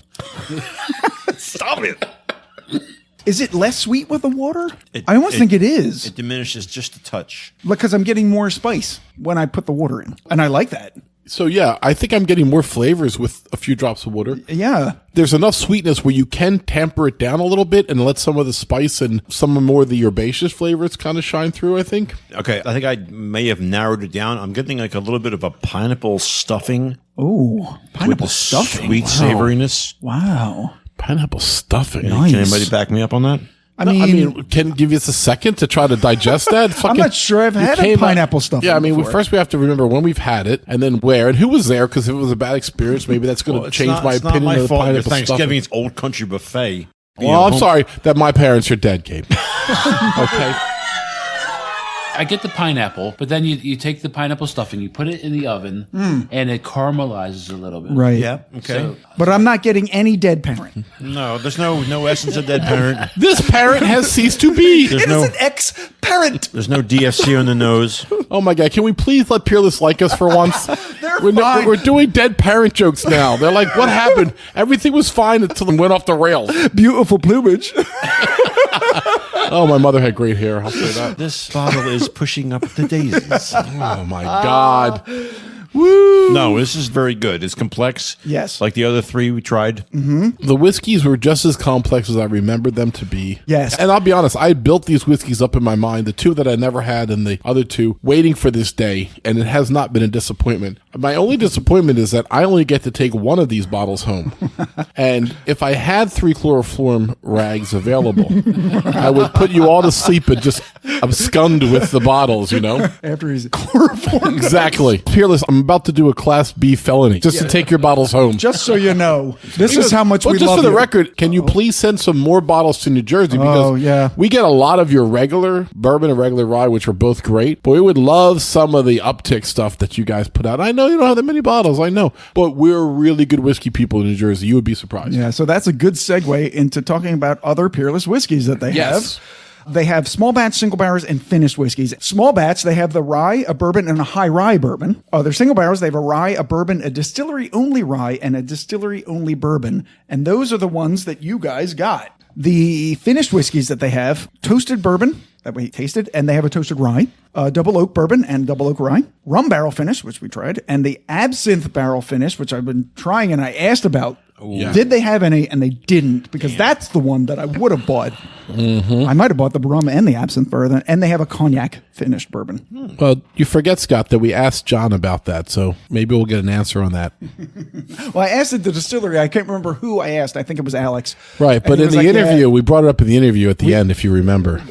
Stop it. Is it less sweet with the water? It- I almost it- think it is, It diminishes just a touch. because I'm getting more spice when I put the water in. And I like that. So yeah, I think I'm getting more flavors with a few drops of water. Yeah. There's enough sweetness where you can temper it down a little bit and let some of the spice and some of more of the herbaceous flavors kind of shine through, I think. Okay, I think I may have narrowed it down. I'm getting like a little bit of a pineapple stuffing Oh, with pineapple the stuffing. sweet savoriness. Wow. Pineapple stuffing. Nice. Can anybody back me up on that? I mean, can give us a second to try to digest that? I'm not sure I've you had a came up- pineapple stuffing Yeah, I mean, before. first we have to remember when we've had it, and then where, and who was there. Because if it was a bad experience, maybe that's going to change my it's not opinion my of the fault. Your pineapple Thanksgiving, stuffing. it's old country buffet. Well, I'm sorry that my parents are dead, Gabe. Okay. I get the pineapple, but then you take the pineapple stuffing, you put it in the oven, and it caramelizes a little bit. right. Yeah. Okay. So, But I'm not getting any dead parent. No, there's no essence of dead parent. This parent has ceased to be. There's It no is an ex-parent. there's no DFC on the nose. Oh my God! Can we please let Peerless like us for once? They're we're, fine. we're doing dead parent jokes now. They're like, "What happened? Everything was fine until it went off the rails." Beautiful plumage. Oh, my mother had great hair. I'll say that. This bottle is pushing up the daisies. Oh my God! No, this is very good. It's complex. Yes. Like the other three we tried. The whiskeys were just as complex as I remembered them to be. Yes. And I'll be honest, I built these whiskeys up in my mind, the two that I never had and the other two, waiting for this day, and it has not been a disappointment. My only disappointment is that I only get to take one of these bottles home. And if I had 3 chloroform rags available, I would put you all to sleep and just abscond with the bottles, you know? After he's chloroform. Exactly. Peerless, I'm about to do a Class B felony just to take your bottles home. Just so you know, this is how much Well, we just love for the you. record, can you please send some more bottles to New Jersey? Because Oh, yeah. we get a lot of your regular bourbon and regular rye, which are both great, but we would love some of the uptick stuff that you guys put out. I know you don't have that many bottles, I know, but we're really good whiskey people in New Jersey. You would be surprised. Yeah, so that's a good segue into talking about other Peerless whiskeys that they Yes. have. They have small batch, single barrels, and finished whiskeys. Small batch, they have the rye, a bourbon, and a high rye bourbon. Other single barrels, they have a rye, a bourbon, a distillery-only rye, and a distillery-only bourbon. And those are the ones that you guys got. The finished whiskeys that they have, toasted bourbon, that we tasted, and they have a toasted rye, double oak bourbon and double oak rye, rum barrel finish, which we tried, and the absinthe barrel finish, which I've been trying and I asked about Yeah. Did they have any? And they didn't, because that's the one that I would have bought. I might have bought the rum and the absinthe bourbon, and they have a cognac finished bourbon. Well, you forget, Scott, that we asked John about that, so maybe we'll get an answer on that. Well, I asked at the distillery. I can't remember who I asked. I think it was Alex. Right, And but he in was the like, interview, yeah. we brought it up in the interview at the end, if you remember.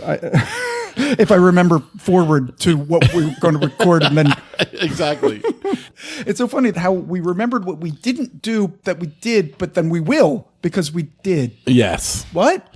If I remember forward to what we were going to record, and then Exactly. it's so funny how we remembered what we didn't do that we did, but then we will because we did. Yes. What?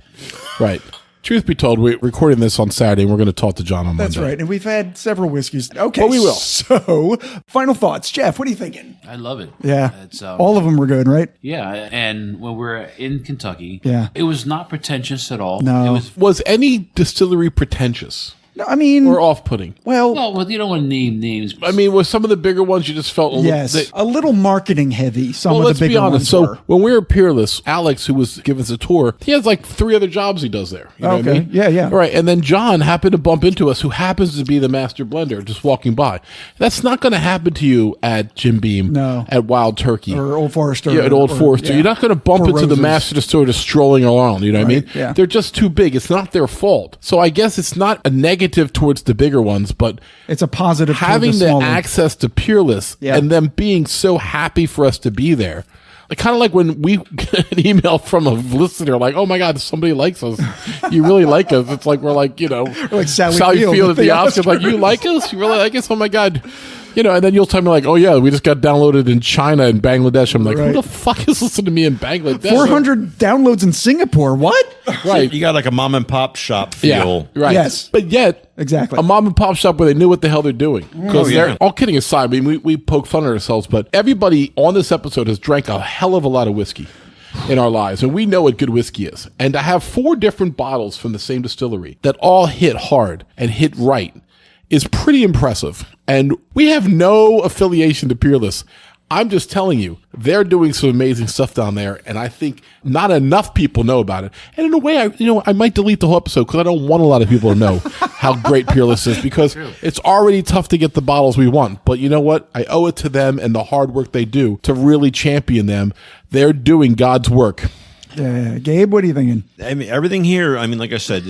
Right. Truth be told, we're recording this on Saturday, and we're going to talk to John on Monday. That's right. And we've had several whiskeys. Okay, But we will. So, final thoughts. Jeff, what are you thinking? I love it. Yeah. It's, all of them were good, right? Yeah, and when we're in Kentucky, Yeah. it was not pretentious at all. No. It was, Was any distillery pretentious No, I mean, or off-putting? well, well, you don't want to name names. I mean, was some of the bigger ones you just felt a little... yes, a little marketing heavy. Some Well, of let's the be bigger honest. ones So were. when we were Peerless, Alex, who was giving us a tour, he has like 3 other jobs he does there. You know what I Okay. mean? Yeah, yeah. All right. And then John happened to bump into us, who happens to be the master blender, just walking by. That's not going to happen to you at Jim Beam, No. at Wild Turkey. Or Old Forester. Yeah, at Old or- Forester. yeah. You're not going to bump Four into the Roses. master distiller just strolling around. You know what I Right, mean? yeah. They're just too big. It's not their fault. So I guess it's not a negative towards the bigger ones, but It's a positive. toward having the smaller. access to Peerless Yeah. and them being so happy for us to be there. Like, kind of like when we get an email from a listener, like, "Oh my God, somebody likes us. You really like us." It's like we're like, like Sally Field Field at the at the Oscars. Like, you like us? You really like us? Oh my God. And then you'll tell me like, "Oh yeah, we just got downloaded in China and Bangladesh." I'm like, Right. "Who the fuck is listening to me in Bangladesh?" 400 downloads in Singapore. What? Right. You got like a mom and pop shop feel. Yeah, right. Yes. But yet, Exactly. a mom and pop shop where they knew what the hell they're doing. Because yeah. all kidding aside, I mean, we poke fun at ourselves, but everybody on this episode has drank a hell of a lot of whiskey in our lives, and we know what good whiskey is. And to have 4 different bottles from the same distillery that all hit hard and hit right is pretty impressive. And we have no affiliation to Peerless. I'm just telling you, they're doing some amazing stuff down there, and I think not enough people know about it. And in a way, I might delete the whole episode because I don't want a lot of people to know how great Peerless is, because it's already tough to get the bottles we want. But you know what? I owe it to them and the hard work they do to really champion them. They're doing God's work. Yeah, Gabe, what are you thinking? I mean, everything here, I mean, like I said,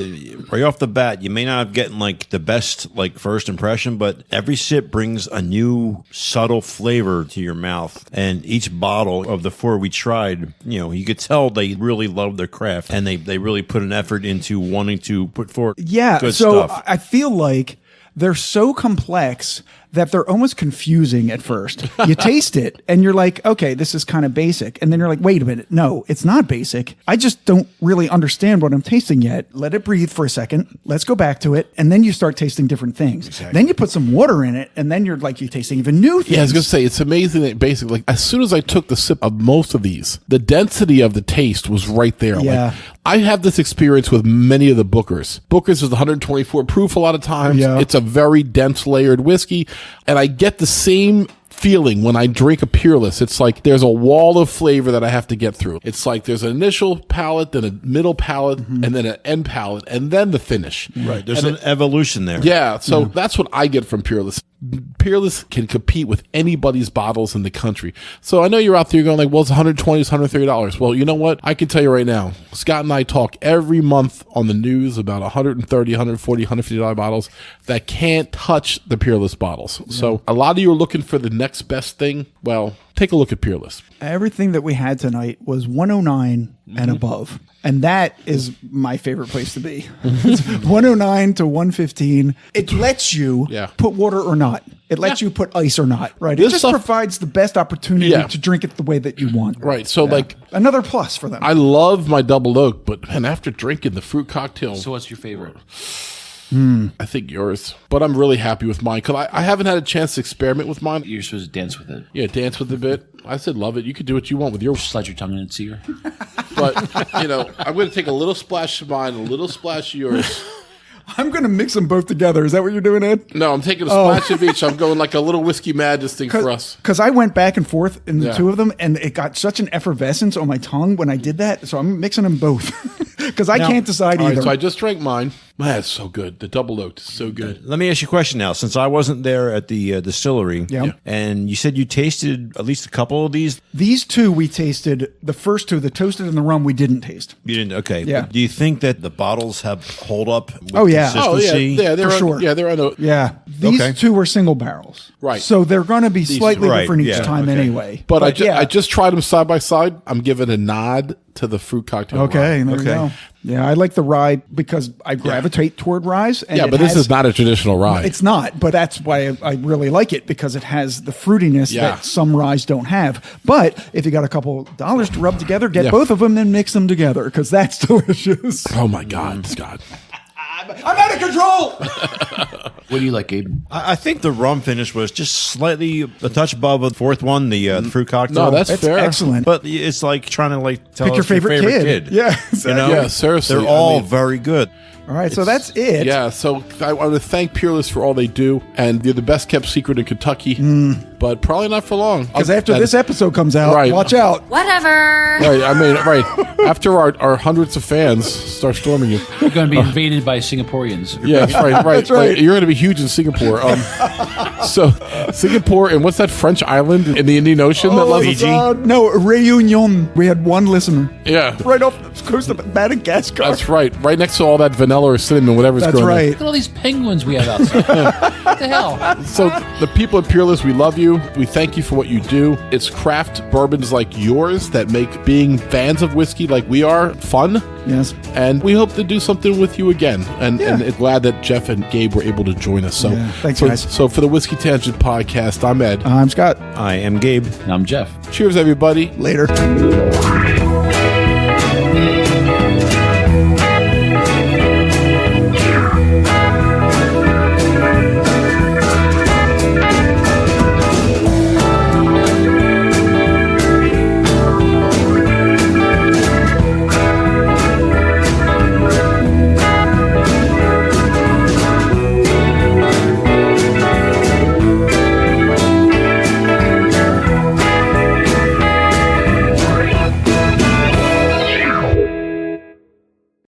right off the bat, you may not have gotten like the best like first impression, but every sip brings a new subtle flavor to your mouth. And each bottle of the 4 we tried, you could tell they really love their craft, and they really put an effort into wanting to put forth Yeah, good so stuff. I feel like they're so complex that they're almost confusing at first. You taste it and you're like, okay, this is kind of basic. And then you're like, wait a minute. No, it's not basic. I just don't really understand what I'm tasting yet. Let it breathe for a second. Let's go back to it. And then you start tasting different things. Then you put some water in it, and then you're tasting even new things. Yeah, I was going to say, it's amazing that basically, like, as soon as I took the sip of most of these, the density of the taste was right there. Yeah. Like, I have this experience with many of the Bookers. Bookers is 124 proof a lot of times. Yeah. It's a very dense layered whiskey, and I get the same feeling when I drink a Peerless. It's like there's a wall of flavor that I have to get through. It's like there's an initial palate, then a middle palate, and then an end palate, and then the finish. Right. There's an evolution there. Yeah, so that's what I get from Peerless. Peerless can compete with anybody's bottles in the country. So I know you're out there going like, well, it's $120, it's $130. Well, you know what? I can tell you right now, Scott and I talk every month on the news about $130, $140, $150 bottles that can't touch the Peerless bottles. So a lot of you are looking for the next best thing. Well, take a look at Peerless. Everything that we had tonight was 109 and above. And that is my favorite place to be. It's 109 to 115. It lets you Yeah. put water or not. It lets you put ice or not. Right. It This just stuff- provides the best opportunity Yeah. to drink it the way that you want. Right. So like, Another plus for them. I love my double oak, but man, after drinking the fruit cocktail, So what's your favorite? I think yours. But I'm really happy with mine because I haven't had a chance to experiment with mine. You're supposed to dance with it. Yeah, dance with it a bit. I said love it. You could do what you want with yours. Slide your tongue in its ear. But, I'm going to take a little splash of mine, a little splash of yours. I'm going to mix them both together. Is that what you're doing, Ed? No, I'm taking a splash of each. I'm going like a little whiskey madness thing for us. Because I went back and forth in the Yeah. two of them, and it got such an effervescence on my tongue when I did that. So I'm mixing them both because I can't decide All either. right, so I just drank mine. Man, it's so good. The double oaked is so good. Let me ask you a question now, since I wasn't there at the distillery. Yeah. And you said you tasted at least a couple of these. These two we tasted. The first two, the toasted and the rum, we didn't taste. You didn't. Okay. Yeah. Do you think that the bottles have hold up? With Oh, yeah. Consistency? Yeah, they're For on, sure. Yeah, they're on a, Yeah. These Okay. two were single barrels. Right. So they're going to be slightly right, different each yeah, time okay. anyway. But yeah. I just tried them side by side. I'm giving a nod to the fruit cocktail. Okay, rye. there you go. Yeah, I like the rye because I gravitate toward ryes. And Yeah, it but this has- is not a traditional rye. It's not, but that's why I really like it because it has the fruitiness Yeah. that some ryes don't have. But if you got a couple dollars to rub together, get Yeah. both of them and mix them together because that's delicious. Oh my God, Scott. I'm out of control. What do you like, Gabe? I think the rum finish was just slightly a touch above the fourth one, the fruit cocktail. No, that's That's fair. excellent. But it's like trying to tell Pick us your favorite kid. Yeah, You know? Yeah, seriously, They're I all mean- very good. All right, so that's it. Yeah, so I want to thank Peerless for all they do, and they're the best kept secret in Kentucky, but probably not for long. Because after And- this episode comes out, Right. watch out. Whatever. right, I mean, right after our hundreds of fans start storming you, You're going to be invaded by Singaporeans. yeah, that's right. That's right. You're going to be huge in Singapore. So Singapore and what's that French island in the Indian Ocean that loves Fiji? No, Reunion. We had one listener Yeah, right off the coast of Madagascar. that's right. Right next to all that vanilla or cinnamon, whatever's That's growing there. right. Look at all these penguins we have outside. What the hell? So the people at Peerless, we love you. We thank you for what you do. It's craft bourbons like yours that make being fans of whiskey like we are fun. Yes. And we hope to do something with you again. And, Yeah. and glad that Jeff and Gabe were able to join us. So Yeah. Thanks, so, guys. So for the Whiskey Tangent podcast, I'm Ed. I'm Scott. I am Gabe. And I'm Jeff. Cheers, everybody. Later.